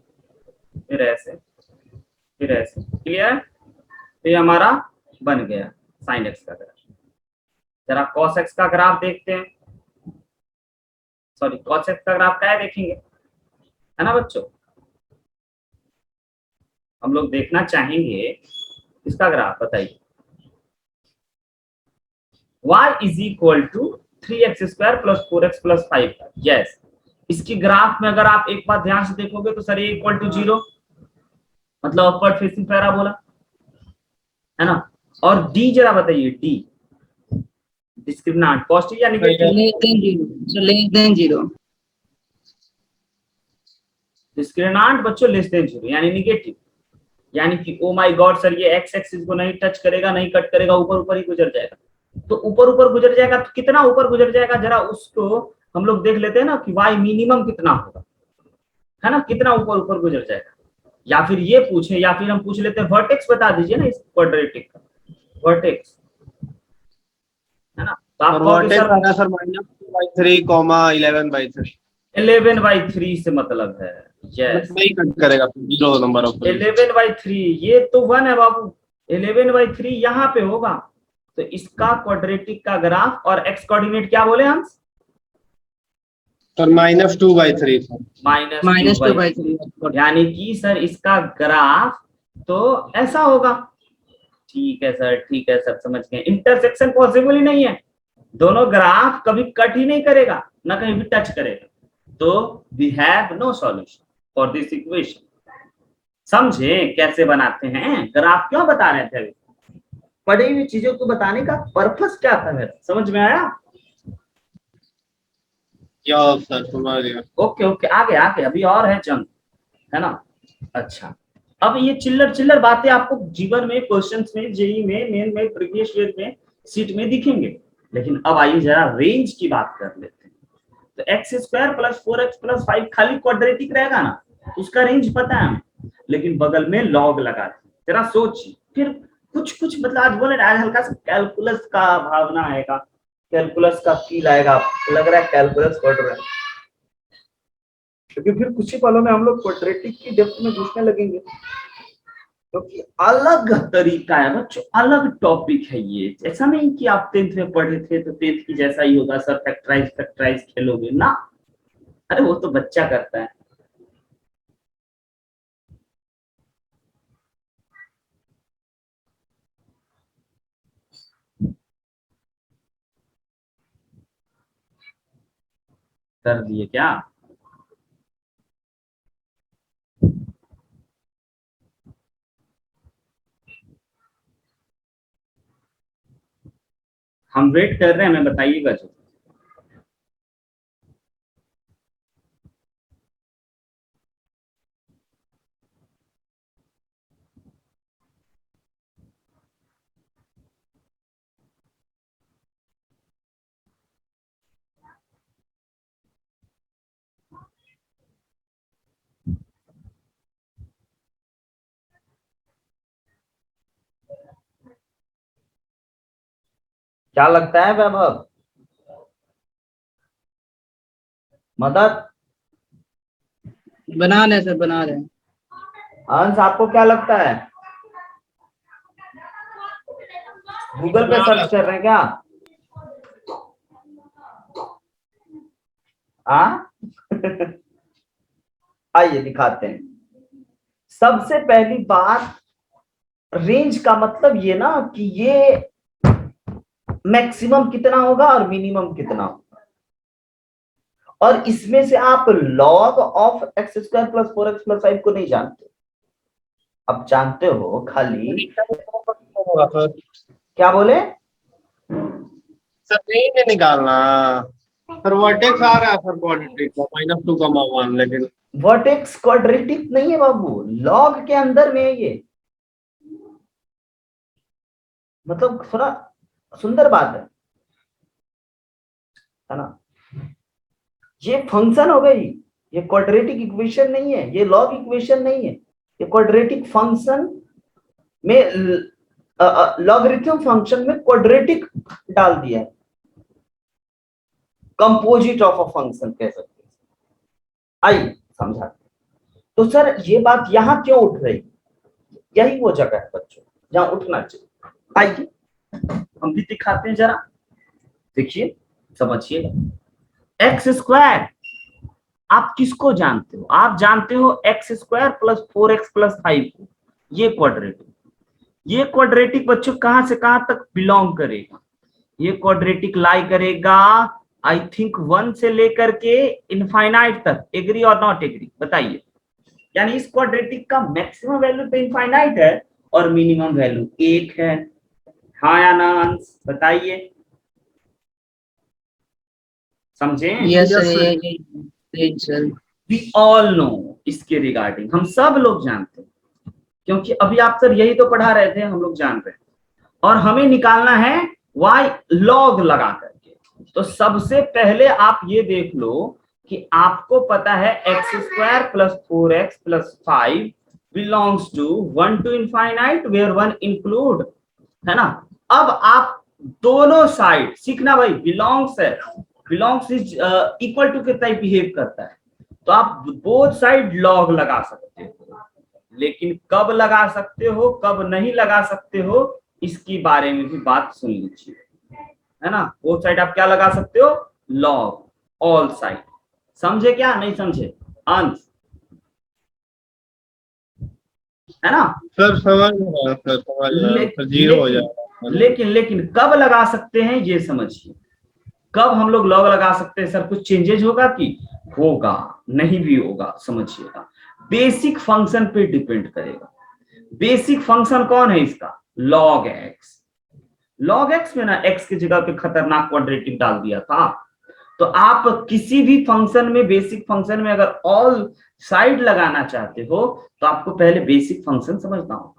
फिर ऐसे, फिर ऐसे, क्लियर? तो ये हमारा बन गया sin x का ग्राफ। जरा cos x का ग्राफ देखते हैं, सॉरी cos x का ग्राफ क्या है देखेंगे, है ना बच्चों? हम लोग देखना चाहेंगे इसका ग्राफ, बताइए। y = 3x² + 4x + 5 का, यस। इसकी ग्राफ में अगर आप एक बार ध्यान से देखोगे तो सर ये = 0, मतलब अपवर्ड फेसिंग पैराबोला, है ना। और d जरा बताइए, d डिस्क्रिमिनेंट पॉजिटिव या negative? Less than zero sir, less than zero. Discriminant बच्चों लेस देन 0 यानी नेगेटिव, यानी कि ओ माय गॉड सर ये x एक्सिस को नहीं टच करेगा, नहीं कट करेगा, ऊपर ऊपर ही गुजर जाएगा। तो ऊपर ऊपर गुजर जाएगा तो कितना ऊपर गुजर जाएगा, जरा उसको हम लोग देख लेते हैं ना कि y मिनिमम कितना होगा, है ना, कितना ऊपर ऊपर गुजर जाएगा। या फिर ये पूछे, या फिर हम पूछ लेते हैं वर्टेक्स बता दीजिए ना इस क्वाड्रेटिक का, वर्टेक्स, है ना। तो आप सर कहोगे वर्टेक्स सर आ रहा है सर -2/3, 11/3। 11/3 से मतलब है, यस, नहीं कट करेगा, 0 नंबर ऑफ 11/3, ये तो 1 है बाबू, 11/3 यहाँ पे होगा। तो इसका क्वाड्रेटिक का ग्राफ, और एक्स कोऑर्डिनेट क्या बोले हम? Sir -2/3 sir. -2/3, -2/3। यानी कि सर इसका ग्राफ तो ऐसा होगा। ठीक है सर, ठीक है सर, समझ गए। इंटरसेक्शन पॉसिबल ही नहीं है, दोनों ग्राफ कभी कट ही नहीं करेगा, ना कहीं भी टच करेगा, तो we have no solution for this equation. समझे कैसे बनाते हैं ग्राफ? क्यों बता रहे थे अभी? पढ़ी हुई चीजों को बताने का पर्पस क्या था मेरा, समझ में आया? यस सर, समझ गया। ओके ओके, आगे आगे अभी और है जंग, है ना। अच्छा, अब ये चिल्लर चिल्लर बातें आपको जीवन में, क्वेश्चंस में, जेई में, मेन में, प्रीवियस ईयर में, सीट में दिखेंगे। लेकिन अब आइए जरा रेंज की बात कर लेते हैं। तो x² + 4x + 5 खाली क्वाड्रेटिक रहेगा ना, उसका रेंज पता है हमें, लेकिन बगल में लॉग लगा दी। जरा सोचिए, फिर कुछ कुछ मतलब आज बोले आज हल्का सा कैलकुलस का भावना आएगा, कैलकुलस का फील आएगा, लग रहा है कैलकुलस पढ़ रहे हैं, क्योंकि फिर कुछ ही पलों में हम लोग क्वाड्रेटिक की डेप्थ में घुसने लगेंगे, क्योंकि अलग तरीका है बच्चों, अलग टॉपिक है ये। ऐसा नहीं कि आप 10th में पढ़े थे तो 10th की जैसा ही होगा सर, फैक्टराइज फैक्टराइज खेलोगे ना, अरे वो तो बच्चा करता है। कर दिए क्या? हम वेट कर रहे हैं, हमें बताइएगा जो। क्या लगता है वैभव, मदद? बना रहे सर, बना रहे हैं। अंश आपको क्या लगता है? गूगल पे सर्च कर रहे हैं क्या? हाँ आइए दिखाते हैं। सबसे पहली बात, रेंज का मतलब ये ना कि ये मैक्सिमम कितना होगा और मिनिमम कितना होगा, और इसमें से आप log of x square plus 4x प्लस 5 को नहीं जानते। अब जानते हो खाली, होगा सर। क्या बोले? सर रेंज निकालना सर, वर्टेक्स आ रहा है सर क्वाड्रेटिक का -2,1, लेकिन वर्टेक्स क्वाड्रेटिक नहीं है बाबू, लॉग के अंदर में है ये। मतलब थोड़ा सुंदर बात है ना? ये फंक्शन हो गई, ये क्वाड्रेटिक इक्वेशन नहीं है, ये लॉग इक्वेशन नहीं है, ये क्वाड्रेटिक फंक्शन में लॉगरिथम फंक्शन में क्वाड्रेटिक डाल दिया है, कंपोजिट ऑफ अ फंक्शन कह सकते हैं। आइए समझाते। तो सर ये बात यहां क्यों उठ रही, यही वो जगह है बच्चों जहां उठना चाहिए। आइए हम भी दिखाते हैं जरा, देखिए समझिएगा। एक्स स्क्वायर आप किसको जानते हो? आप जानते हो एक्स स्क्वायर प्लस 4x प्लस 5 को। ये क्वाड्रेटिक, ये क्वाड्रेटिक बच्चों कहां से कहां तक बिलोंग करेगा? ये क्वाड्रेटिक लाई करेगा आई थिंक 1 से लेकर के इनफाइनाइट तक। एग्री और नॉट एग्री बताइए? यानी इस क्वाड्रेटिक का मैक्सिमम वैल्यू तो इनफाइनाइट है और मिनिमम वैल्यू 1 है। हाँ या ना अंश बताइए, समझे? Yes sir. We all know, इसके रिगार्डिंग हम सब लोग जानते हैं, क्योंकि अभी आप सर यही तो पढ़ा रहे थे, हम लोग जान रहे हैं। और हमें निकालना है y log लगा करके। तो सबसे पहले आप ये देख लो कि आपको पता है एक्स स्क्वायर प्लस 4x प्लस 5 belongs to 1 to infinite where 1 include, है ना? अब आप दोनों साइड सीखना भाई, बिलोंग्स है, बिलोंग्स इज इक्वल टू कितना बिहेव करता है, तो आप बोथ साइड लॉग लगा सकते हो। लेकिन कब लगा सकते हो, कब नहीं लगा सकते हो, इसके बारे में भी बात सुन लीजिए, है ना? बोथ साइड आप क्या लगा सकते हो? Log, all side. समझे क्या, नहीं समझे अंश? है ना? सर समझ रहा, सर समझ रहा, सर जीरो हो जाएगा। लेकिन कब लगा सकते हैं ये समझिए। कब हम लोग लॉग लगा सकते हैं? सर कुछ चेंजेस होगा कि होगा, नहीं भी होगा, समझिएगा। बेसिक फंक्शन पे डिपेंड करेगा। बेसिक फंक्शन कौन है इसका? Log x. लॉग एक्स में ना एक्स की जगह पे खतरनाक क्वाड्रेटिक डाल दिया था। तो आप किसी भी फंक्शन में, बेसिक फंक्शन में अगर ऑल साइड लगाना चाहते हो तो आपको पहले बेसिक फंक्शन समझना होगा।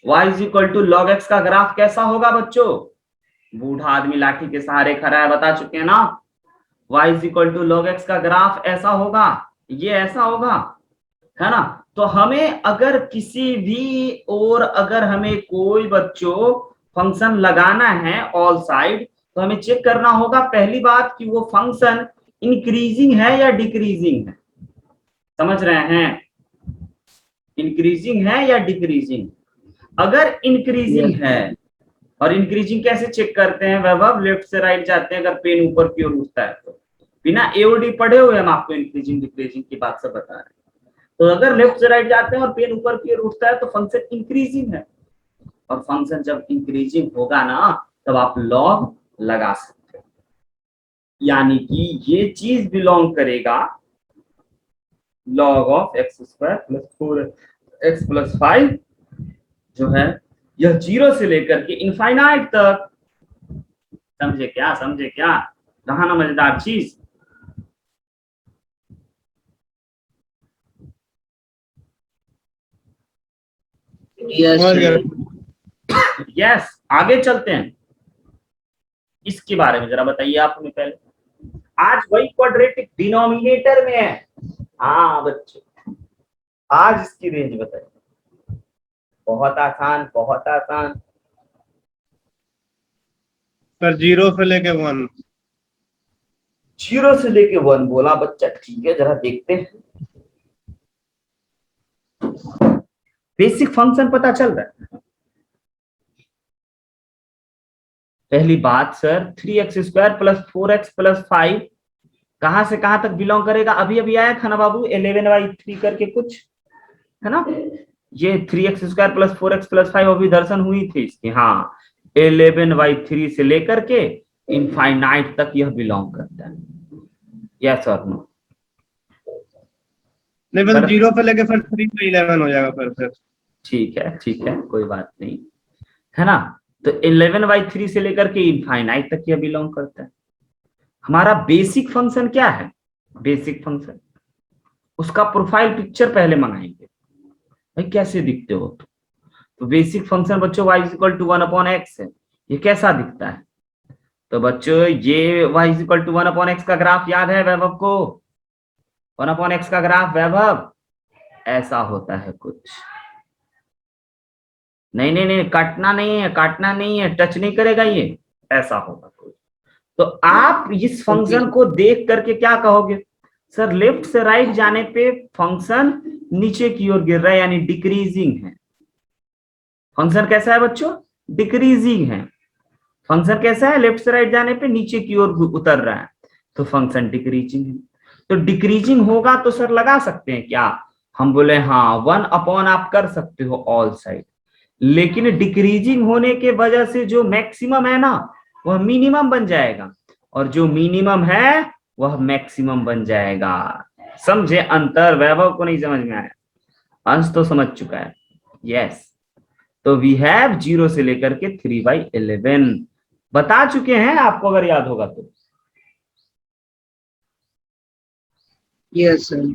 y is equal to log x का ग्राफ कैसा होगा बच्चों? बूढ़ा आदमी लाठी के सहारे खड़ा है, बता चुके हैं ना। y is equal to log x का ग्राफ ऐसा होगा, ये ऐसा होगा, है ना? तो हमें अगर किसी भी और अगर हमें कोई बच्चों फंक्शन लगाना है ऑल साइड, तो हमें चेक करना होगा पहली बात कि वो फंक्शन इंक्रीजिंग है या डिक्रीजिंग है। समझ रहे हैं? इंक्रीजिंग है या डिक्रीजिंग? अगर इंक्रीजिंग है, और इंक्रीजिंग कैसे चेक करते हैं वैभव? लेफ्ट से राइट जाते हैं, अगर पेन ऊपर की ओर उठता है तो। बिना एओडी पढ़े हुए हम आपको इंक्रीजिंग डिक्रीजिंग की बात सब बता रहे हैं। तो अगर लेफ्ट से राइट जाते हैं और पेन ऊपर की ओर उठता है तो फंक्शन इंक्रीजिंग है। और फंक्शन जब इंक्रीजिंग होगा ना, तब आप लॉग लगा सकते हो। यानी कि ये चीज बिलोंग करेगा log of x square plus 4x प्लस 5 जो है, यह 0 से लेकर के इनफाइनाइट तक समझे क्या, समझे क्या, कहा ना मजेदार चीज। यस समझ गया। सर। यस, आगे चलते हैं, इसके बारे में जरा बताइए आप हमें पहले। आज वही क्वाड्रेटिक डिनोमिनेटर में है। हाँ बच्चों, आज इसकी रेंज बताइए। बहुत आसान, बहुत आसान। सर 0 से लेके 1। 0 से लेके 1 बोला बच्चा, ठीक है, जरा देखते हैं। बेसिक फंक्शन पता चल रहा है। पहली बात सर, 3x² प्लस 4x प्लस 5 कहां से कहां तक बिलोंग करेगा? अभी अभी आया था ना बाबू, 11/3 करके कुछ है ना। ये 3x² प्लस 4x प्लस 5 अभी दर्शन हुई थी इसकी। हाँ, 11/3 से लेकर के इनफाइनाइट तक यह बिलोंग करता है। यस और नो? नहीं बस 0 से लेके फिर 3 से 11 हो जाएगा फिर। ठीक है, ठीक है, कोई बात नहीं, है ना। तो 11/3 से लेकर के इनफाइनाइट तक यह बिलोंग करता है। हमारा बेसिक फंक्शन क्या है? बेसिक फंक्शन, उसका प्रोफाइल पिक्चर पहले मंगाएंगे। भाई कैसे दिखते हो तुम? तो बेसिक फंक्शन बच्चों y इक्वल टू 1/x है। ये कैसा दिखता है? तो बच्चों ये y इक्वल टू 1/x का ग्राफ याद है वैभव को? 1/x का ग्राफ वैभव ऐसा होता है कुछ। नहीं नहीं नहीं, काटना नहीं है, काटना नहीं है, टच नहीं करेगा ये, ऐसा होगा कुछ। तो आप इस फंक्शन को देख करके क्या कहोगे? सर लेफ्ट से राइट जाने पे फंक्शन नीचे की ओर गिर रहा है, यानी डिक्रीजिंग है। फंक्शन कैसा है बच्चों? डिक्रीजिंग है। फंक्शन कैसा है? लेफ्ट से राइट जाने पे नीचे की ओर उतर रहा है, तो फंक्शन डिक्रीजिंग है। तो डिक्रीजिंग होगा तो सर लगा सकते हैं क्या? हम बोले हाँ, 1/, आप कर सकते हो ऑल साइड, लेकिन डिक्रीजिंग होने के वजह से जो मैक्सिमम है ना, वह मिनिमम बन जाएगा, और जो मिनिमम है वह मैक्सिमम बन जाएगा। समझे अंतर? वैभव को नहीं समझ में आया? अंश तो समझ चुका है। यस, तो वी हैव 0 से लेकर के 3/11 बता चुके हैं आपको, अगर याद होगा तो। Yes sir.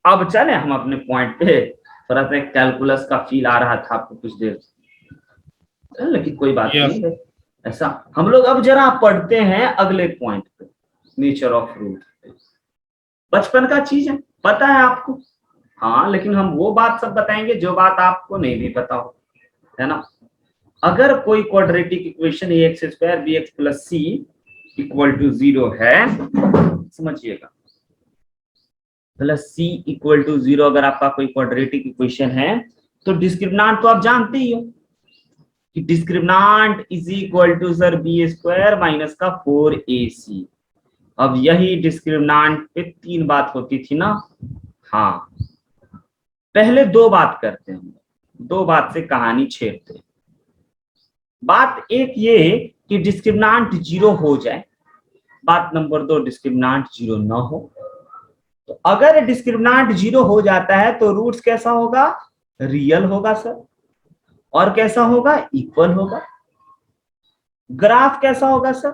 अब चले हम अपने पॉइंट पे। थोड़ा सा कैलकुलस का फील आ रहा था आपको कुछ देर से, लेकिन कोई बात नहीं है। ऐसा हम लोग अब जरा पढ़ते हैं अगले पॉइंट पे, नेचर ऑफ रूट। बचपन का चीज है, पता है आपको। हाँ, लेकिन हम वो बात सब बताएंगे जो बात आपको नहीं भी पता हो, है ना। अगर कोई quadratic equation ax² bx plus c equal to 0 है, समझिएगा, प्लस c इक्वल टू 0 अगर आपका कोई क्वाड्रेटिक इक्वेशन है, तो डिस्क्रिमिनांट तो आप जानते ही हो कि discriminant is equal to sir b² minus का 4ac। अब यही डिस्क्रिमिनांट पे 3 बात होती थी ना। हाँ, पहले 2 बात करते हैं, 2 बात से कहानी छेड़ते हैं। बात एक ये कि डिस्क्रिमिनांट 0 हो जाए, बात नंबर 2 डिस्क्रिमिनांट 0 ना हो। तो अगर डिस्क्रिमिनांट 0 हो जाता है तो रूट्स कैसा होगा? रियल होगा सर। और कैसा होगा? इक्वल होगा। ग्राफ कैसा होगा सर?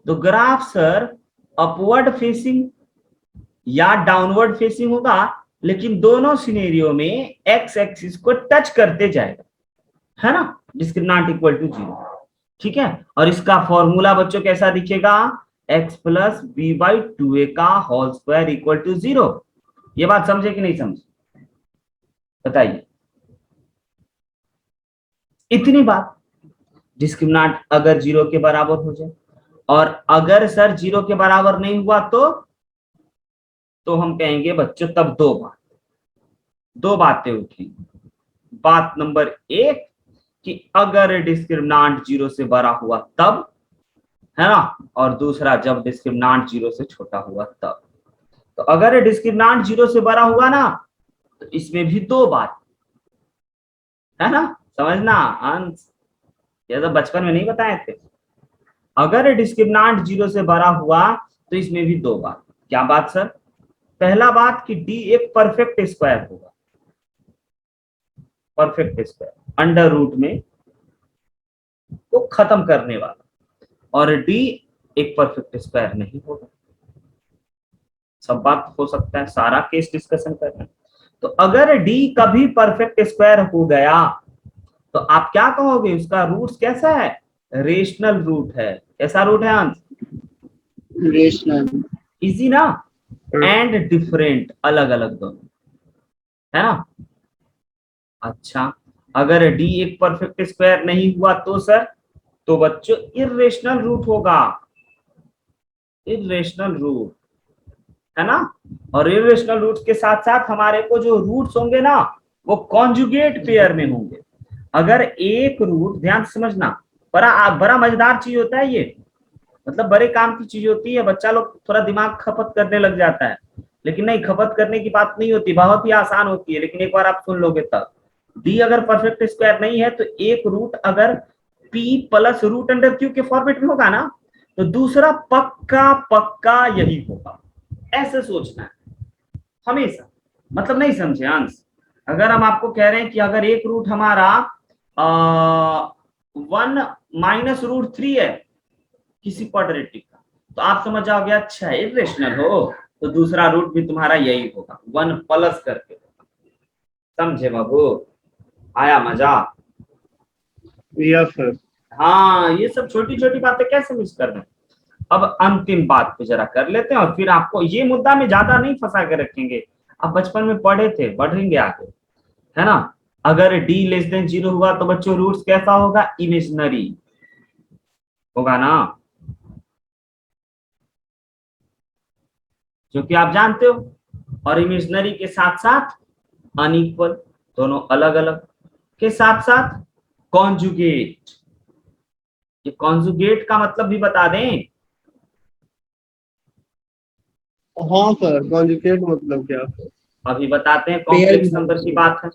तो ग्राफ सर अपवर्ड फेसिंग या डाउनवर्ड फेसिंग होगा, लेकिन दोनों सिनेरियो में एक्स एक्सिस को टच करते जाएगा, है ना, डिस्क्रिमिनांट इक्वल टू 0। ठीक है, और इसका फॉर्मूला बच्चों कैसा दिखेगा? x प्लस b/2a का होल स्क्वायर इक्वल टू 0। ये बात समझे कि नहीं समझे? बताइए। इतनी बात, डिस्क्रिमिनांट अगर 0 के बराबर हो जाए, और अगर सर 0 के बराबर नहीं हुआ तो हम कहेंगे बच्चों तब 2 बातें उठेंगी। बात नंबर 1 कि अगर डिस्क्रिमिनांट 0 से बड़ा हुआ तब, है ना, और दूसरा जब डिस्क्रिमिनांट 0 से छोटा हुआ तब। तो अगर डिस्क्रिमिनांट 0 से बड़ा हुआ ना, तो इसमें भी 2 बात, है ना, समझना अंश, ये तो बचपन में नहीं बताए थे। अगर डिस्क्रिमिनांट 0 से बड़ा हुआ तो इसमें भी 2 बात। क्या बात सर? पहला बात कि d एक परफेक्ट स्क्वायर होगा, परफेक्ट स्क्वायर अंडर रूट में को खत्म करने वाला। और डी एक परफेक्ट स्क्वायर नहीं होगा। सब बात हो सकता है, सारा केस डिस्कशन कर रहे हैं। तो अगर डी कभी परफेक्ट स्क्वायर हो गया तो आप क्या कहोगे, उसका रूट कैसा है, रेशनल रूट है। कैसा रूट है अंश, रेशनल। इजी ना, एंड डिफरेंट, अलग अलग दोनों, है ना। अच्छा, अगर डी एक परफेक्ट स्क्वायर नहीं हुआ तो सर, तो बच्चों इर्रेशनल रूट होगा, इर्रेशनल रूट, है ना। और इर्रेशनल रूट्स के साथ साथ हमारे को जो रूट्स होंगे ना, वो कॉन्जुगेट पेयर में होंगे। अगर एक रूट, ध्यान से समझना, बड़ा मजेदार चीज होता है ये, मतलब बड़े काम की चीज होती है। बच्चा लोग थोड़ा दिमाग खपत करने लग जाता है, लेकिन नहीं, खपत करने की बात नहीं होती, बहुत ही आसान होती है। लेकिन एक बार आप सुन लोगे तब, डी अगर परफेक्ट स्क्वायर नहीं है तो एक रूट अगर p plus root under q के फॉर्मेट में होगा ना, तो दूसरा पक्का पक्का यही होगा। ऐसे सोचना है हमेशा, मतलब नहीं समझे अंश। अगर हम आपको कह रहे हैं कि अगर एक रूट हमारा 1 - √3 है किसी क्वाड्रेटिक का, तो आप समझ जाओगे अच्छा इरेशनल हो, तो दूसरा रूट भी तुम्हारा यही होगा, 1 प्लस करके। समझे बाबू, आया मजा। Yes sir. हाँ, ये सब छोटी छोटी बातें कैसे मिस कर रहे हैं। अब अंतिम बात पे जरा कर लेते हैं, और फिर आपको ये मुद्दा में ज्यादा नहीं फंसा के रखेंगे। अब बचपन में पढ़े थे, बढ़ेंगे आगे, है ना। अगर डी लेस देन 0 हुआ तो बच्चों रूट्स कैसा होगा, इमेजिनरी होगा ना, जो कि आप जानते हो। और इमेजिनरी के साथ साथ अनइक्वल, दोनों अलग अलग, के साथ साथ कॉन्जुगेट। ये कॉन्जुगेट का मतलब भी बता दें, हाँ सर, कॉन्जुगेट मतलब क्या सर? अभी बताते हैं, पेयर कॉम्प्लेक्स नंबर की बात है।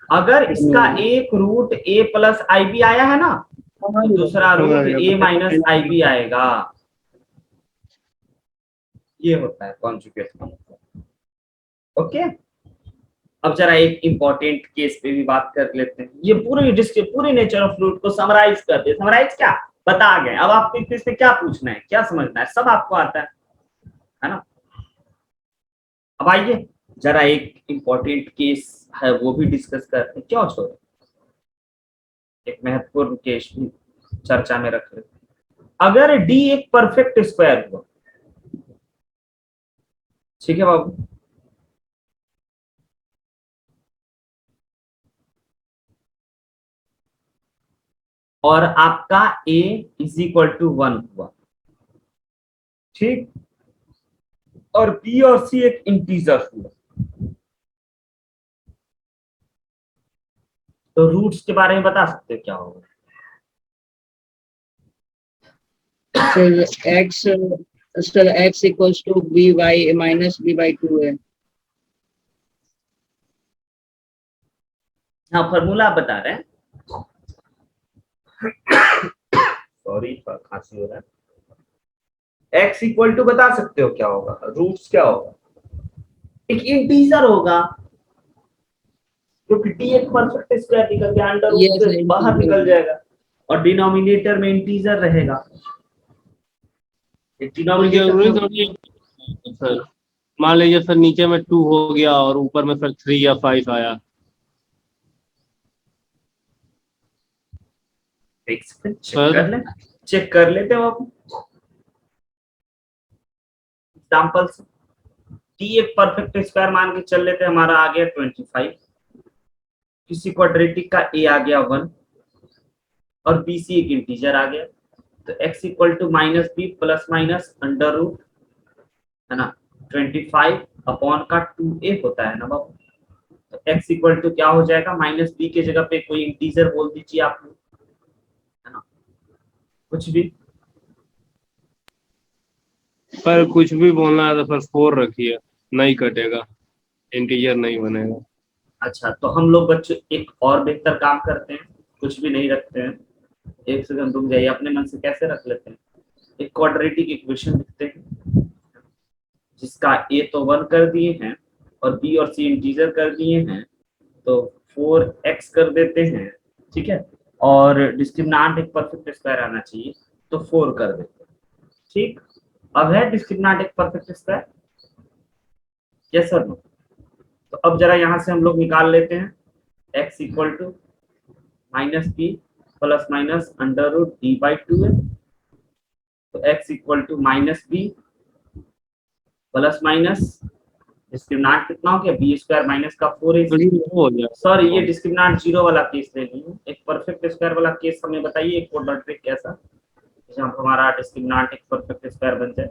अगर इसका एक root a plus i b आया है ना, तो दूसरा root a minus i b आएगा। ये होता है कॉन्जुगेट का मतलब। ओके, अब जरा एक इंपॉर्टेंट केस पे भी बात कर लेते हैं। ये पूरे नेचर ऑफ रूट को समराइज कर दे। समराइज क्या, बता गए। अब आपको इसमें क्या पूछना है, क्या समझना है, सब आपको आता है ना। अब आइए जरा एक इंपॉर्टेंट केस है वो भी डिस्कस करते हैं, क्यों छोड़े, एक महत्वपूर्ण केस भी चर्चा में रख रहे। अगर डी एक परफेक्ट स्क्वायर हुआ, ठीक है बाबू, और आपका a इज इक्वल टू 1 हुआ, ठीक, और b और c एक इंटीजर हुआ, तो रूट्स के बारे में बता सकते हो क्या होगा। Sir x, sir x equals to b by minus b by 2 है। हाँ, फॉर्मूला बता रहे हैं, सॉरी खांसी हो रहा है। x इक्वल टू बता सकते हो क्या होगा, रूट्स क्या होगा, एक इंटीजर होगा, क्योंकि टी एक परफेक्ट स्क्वायर निकल गया, अंडर रूट से बाहर निकल जाएगा, और डिनोमिनेटर में इंटीजर रहेगा। जरूरी थोड़ी है सर, मान लीजिए सर नीचे में 2 हो गया और ऊपर में सर 3 या 5 आया। चेक कर लेते हैं आप एग्जांपल से। टी एक परफेक्ट स्क्वायर मान के चल लेते हैं, हमारा आ गया 25, किसी क्वाड्रेटिक का a आ गया 1, और b c एक इंटीजर आ गया, तो x equal to minus b plus minus under root, है ना, 25 अपॉन का 2a होता है ना बाबू। तो x इक्वल टू क्या हो जाएगा, माइनस बी के जगह पे कोई इंटीजर बोल दीजिए आप लोग, है ना, कुछ भी। पर कुछ भी बोलना है तो सर 4 रखिए, नहीं कटेगा, इंटीजर नहीं बनेगा। अच्छा, तो हम लोग बच्चों एक और बेहतर काम करते हैं, कुछ भी नहीं रखते हैं। एक सेकंड रुक जाइए, अपने मन से कैसे रख लेते हैं, एक क्वाड्रेटिक इक्वेशन लिखते हैं, जिसका a तो 1 कर दिए हैं और b और c इंटीजर कर दिए हैं, तो 4x कर देते हैं, ठीक है। और डिस्क्रिमिनेंट एक परफेक्ट स्क्वायर आना चाहिए, तो 4 कर देते। ठीक, अब है डिस्क्रिमिनेंट परफेक्ट स्क्वायर, यस और नो। तो अब जरा यहां से हम लोग निकाल लेते हैं, x equal to minus b plus minus under root d by 2 है। तो x equal to minus b plus minus discriminant कितना हो गया, बी स्क्वायर माइनस का 4ac। हो गया सॉरी, ये डिस्क्रिमिनेंट जीरो वाला केस ले ली, एक परफेक्ट स्क्वायर वाला केस हमें बताइए, एक क्वाड्रेटिक कैसा जहाँ हमारा डिस्क्रिमिनेंट एक परफेक्ट स्क्वायर बन जाए।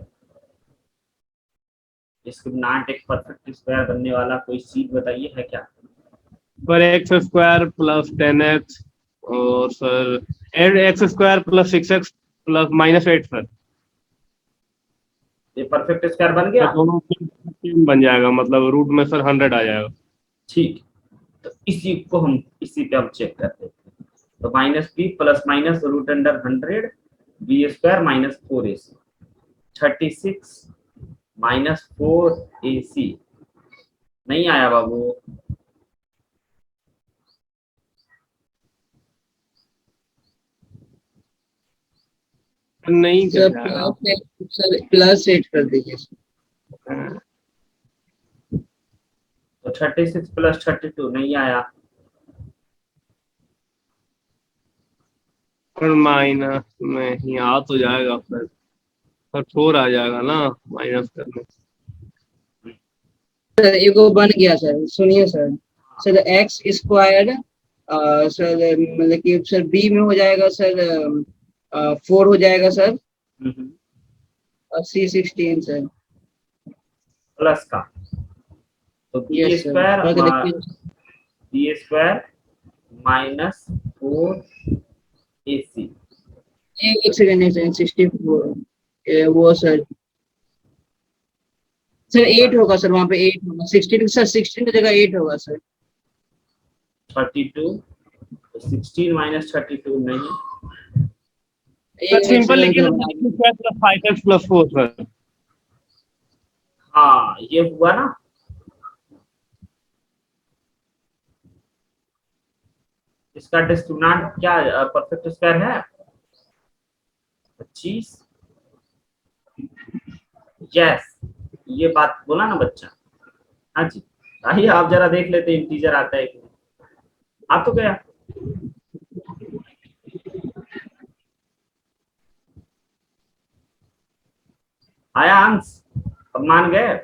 डिस्क्रिमिनेंट एक परफेक्ट स्क्वायर बनने वाला कोई चीज बताइए, है क्या? पर एक्स स्क्वायर प्लस 10x और sir x square plus 6x plus -8 sir. ये परफेक्ट स्क्वायर बन गया। दोनों बन जाएगा, मतलब रूट में सर 100 आ जाएगा। ठीक, तो इसी को हम इसी पे हम चेक कर लेते हैं। तो minus b plus minus root under 100 b square minus 4ac 36 minus 4ac। नहीं आया बाबू, नहीं सर कर जाएगा। +8 कर दीजिए सर। तो 36 प्लस 32 नहीं आया। पर माइनस में ही आ तो जाएगा फिर, पर 4 आ जाएगा ना माइनस करने। सर एगो बन गया सर, सुनिए sir. Sir x square sir मतलब कि सर बी में हो जाएगा सर 4 हो जाएगा सर, और C16 सर। प्लस का, तो बी यस सर, स्क्वायर करके देखिए। B square minus 4ac। एक सेकंड, एक सेकंड, 64 वो सर। सर 8 होगा सर, वहाँ पे 8 होगा, 16 सर, 16 की जगह 8 होगा सर। 32 तो 16 माइनस 32 नहीं। एक सिंपल सेकंड लिखिए सर ना, बना दीजिए। 5x plus 4 sir. हाँ, ये हुआ ना। इसका डिस्क्रिमिनेंट क्या परफेक्ट स्क्वायर है 25। यस, ये बात बोला ना बच्चा। हाँ जी, आइए आप जरा देख लेते हैं इंटीजर आता है कि नहीं। आप तो गया आया अंश, अब मान गए।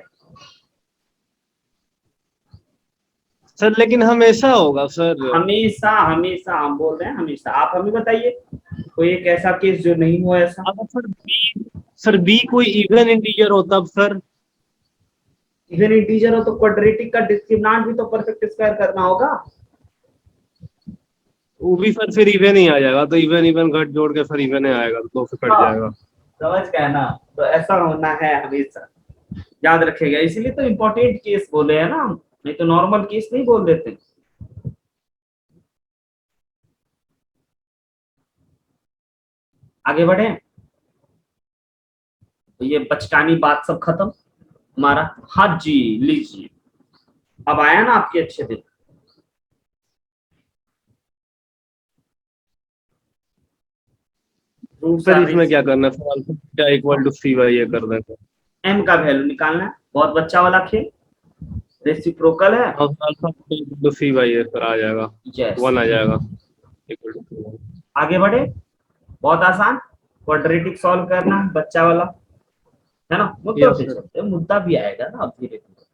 सर लेकिन हमेशा होगा सर। हमेशा हमेशा हम बोल रहे हैं हमेशा। आप हमें बताइए कोई एक ऐसा केस जो नहीं हुआ ऐसा। अगर सर बी कोई इवन इंटीजर हो तब सर। इवन इंटीजर हो तो क्वाड्रेटिक का डिस्क्रिमिनेंट भी तो परफेक्ट स्क्वायर करना होगा। वो भी सर फिर इवन ही आ जाएगा, तो इवन इवन घट जोड़ के सर इवन ही आएगा, तो फिर कट हाँ, जाएगा। समझ गए ना। तो ऐसा होना है हमेशा, याद रखेगा। इसीलिए तो इम्पोर्टेंट केस बोले हैं ना हम, नहीं तो नॉर्मल केस नहीं बोल देते। आगे बढ़े, तो ये बचकानी बात सब खत्म हमारा। हाँ जी, लीजिए, अब आया ना आपके अच्छे दिन। सर इसमें क्या करना है sir, alpha equal to c by ये कर देते हैं। एम का वैल्यू निकालना है, बहुत बच्चा वाला खेल, रेसिप्रोकल है। और alpha equal to c by ये सर आ जाएगा, यस, 1 आ जाएगा इक्वल टू। आगे बढ़े, बहुत आसान। क्वाड्रेटिक सॉल्व करना है, बच्चा वाला है ना। मुद्दों यस से सर। चलते हैं, मुद्दा भी आएगा ना अब धीरे धीरे।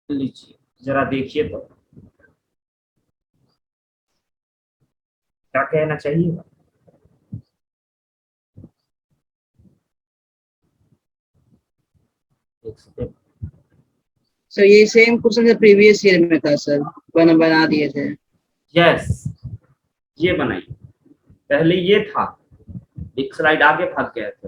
लीजिए जरा देखिए तो क्या कहना चाहिए। एक सेकंड। सर ये सेम क्वेश्चन प्रीवियस ईयर में था सर, बना दिए थे। यस, ये बनाइए, पहले ये था, एक स्लाइड आगे भाग गए थे।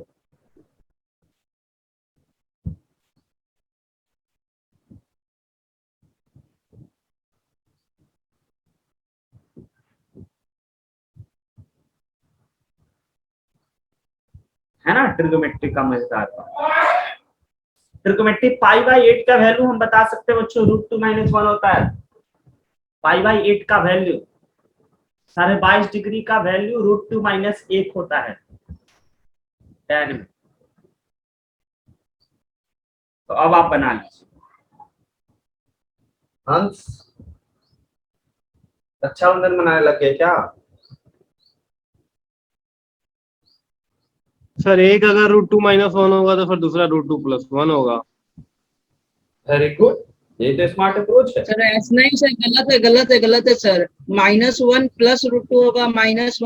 है ना, ट्रिग्नोमेट्री का मजेदार था। ट्रिग्नोमेट्री पाई बाई 8 का वैल्यू हम बता सकते हैं बच्चों, √2 - 1 होता है। पाई बाई 8 का वैल्यू 22.5 डिग्री का वैल्यू √2 - 1 होता है। 10 में। तो अब आप बना लीजिए। हंस रक्षाबंधन मनाने लग गए क्या? सर एक अगर √2 - 1 होगा तो फिर दूसरा √2 + 1 होगा। वेरी गुड, ये तो स्मार्ट अप्रोच है। सर ऐसा नहीं सर, गलत है गलत है गलत है सर। -1 + √2 होगा, -1 -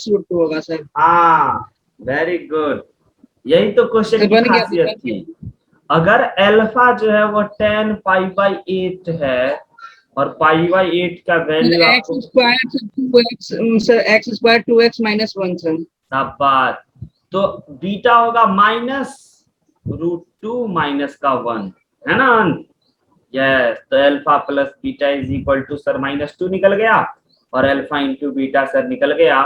√2 होगा सर। हाँ, वेरी गुड, यही तो क्वेश्चन सर की बन गया तो खासियत बन थी। गया। अगर अल्फा जो है वो 10 π/8 है और π/8 का वैल्यू आपको x² 2x sir, x² 2x - 1 sir. शाबाश, तो बीटा होगा -√2 - 1 है ना अंत। यस, तो alpha plus beta is equal to sir -2 निकल गया और अल्फा इंटू बीटा सर निकल गया,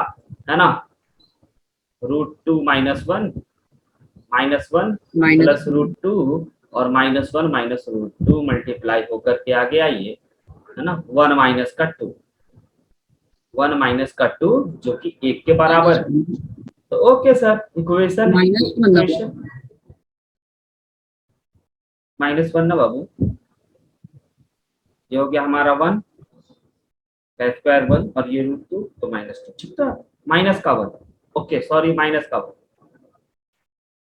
है ना, √2 - 1 -1 प्लस √2 और -1 -√2 मल्टीप्लाई होकर के आ गया ये, है ना, 1 माइनस का 2, 1 माइनस का 2 जो कि 1 के बराबर है। तो ओके सर, इक्वेशन -1 ना बाबू, ये हो गया हमारा 1 का स्क्वायर 1 और ये √2 तो -2, ठीक था, माइनस का 1, ओके सॉरी माइनस का 1।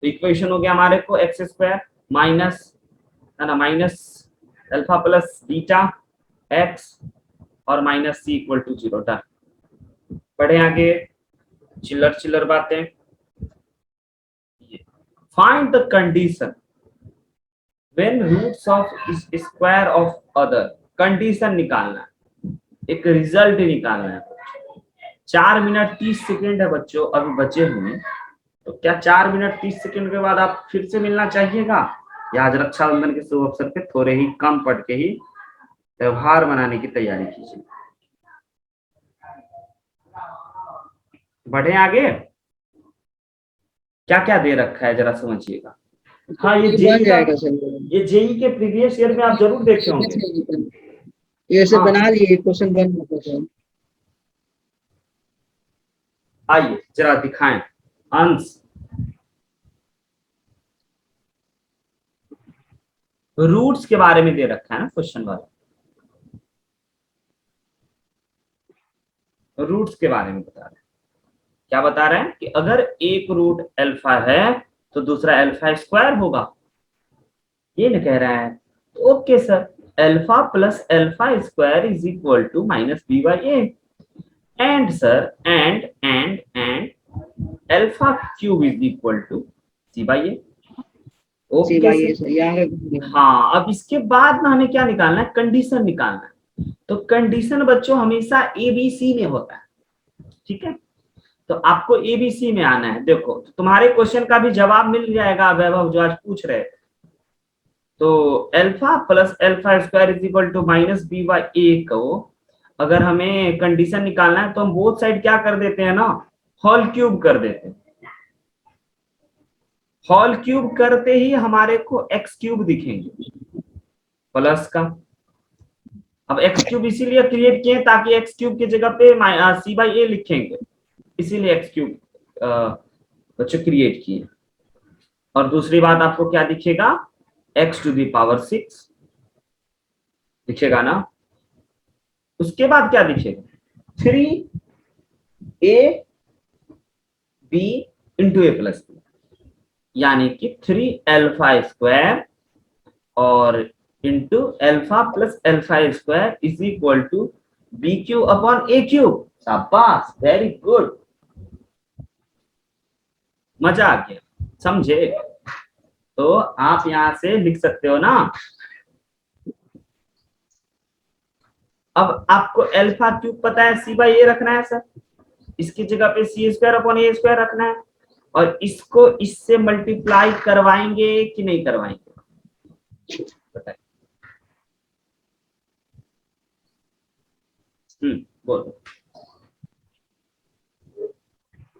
तो इक्वेशन हो गया हमारे को x² माइनस, है ना, minus alpha plus beta x और -c = 0। डन। बढ़े आगे, चिल्लर चिल्लर बातें। Find the condition when roots of square of other. Condition निकालना है, एक रिजल्ट निकालना है। 4 मिनट 30 सेकेंड है बच्चों अभी बचे हुए, तो क्या 4 मिनट 30 सेकेंड के बाद आप फिर से मिलना चाहिएगा, या आज रक्षाबंधन के शुभ अवसर पे थोड़े ही कम पढ़ के ही त्योहार मनाने की तैयारी कीजिए। बढ़े आगे, क्या क्या दे रखा है जरा समझिएगा। हाँ, ये बन जेई का, जाएगा सर। ये जेई के प्रीवियस ईयर में आप जरूर देखे होंगे। ये सब हाँ, बना लिए, क्वेश्चन बन जाता सर। आइए जरा दिखाएं अंश। रूट्स के बारे में दे रखा है ना क्वेश्चन वाला, रूट्स के बारे में बता रहे हैं। क्या बता रहे हैं कि अगर एक रूट अल्फा है तो दूसरा अल्फा स्क्वायर होगा, ये न कह रहा है। तो okay sir, alpha plus alpha square is equal to -b/a and sir and alpha cube is equal to c/a। Okay sir. हाँ, अब इसके बाद ना हमें क्या निकालना है, कंडीशन निकालना है। तो कंडीशन बच्चों हमेशा ABC में होता है, ठीक है। तो आपको ABC में आना है। देखो, तुम्हारे क्वेश्चन का भी जवाब मिल जाएगा वैभव जो आज पूछ रहे थे। तो alpha plus alpha square is equal to -b/a को अगर हमें कंडीशन निकालना है तो हम बोथ साइड क्या कर देते हैं ना, होल क्यूब कर देते हैं। होल क्यूब करते ही हमारे को x³ दिखेंगे प्लस का। अब x³ इसीलिए क्रिएट किए ताकि x³ की जगह पे c/a लिखेंगे, इसीलिए x³ बच्चों क्रिएट किए। और दूसरी बात आपको क्या दिखेगा, x⁶ दिखेगा ना। उसके बाद क्या दिखेगा, 3ab into a plus b, यानी कि 3α² और into alpha plus alpha square is equal to b³/a³। शाबाश, वेरी गुड, मजा आ गया, समझे। तो आप यहां से लिख सकते हो ना। अब आपको अल्फा क्यूब पता है, c/a रखना है सर, इसकी जगह पे c²/a² रखना है, और इसको इससे मल्टीप्लाई करवाएंगे कि नहीं करवाएंगे बताइए। बोलो।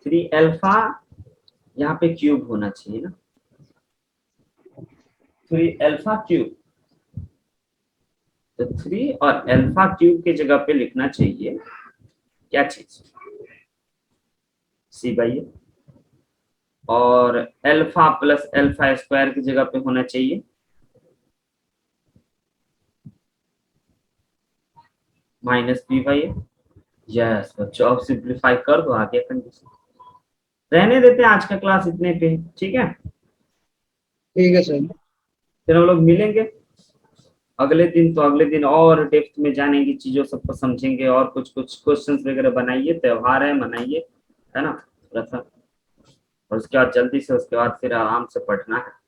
3α यहाँ पे क्यूब होना चाहिए ना, 3α³। तो 3 और α³ के जगह पे लिखना चाहिए क्या चीज, c/a। और अल्फा प्लस अल्फा स्क्वायर की जगह पे होना चाहिए minus b by a. Yes बच्चों, अब सिंप्लीफाई कर दो आगे कंडीशन। रहने देते हैं आज का क्लास इतने पे, ठीक है। ठीक है सर। फिर हम लोग मिलेंगे अगले दिन, तो अगले दिन और डेप्थ में जानेंगे, चीजों सबको समझेंगे, और कुछ कुछ क्वेश्चंस वगैरह बनाइए, त्योहार है मनाइए, है ना थोड़ा सा। और उसके बाद जल्दी से उसके बाद फिर आराम से पढ़ना है।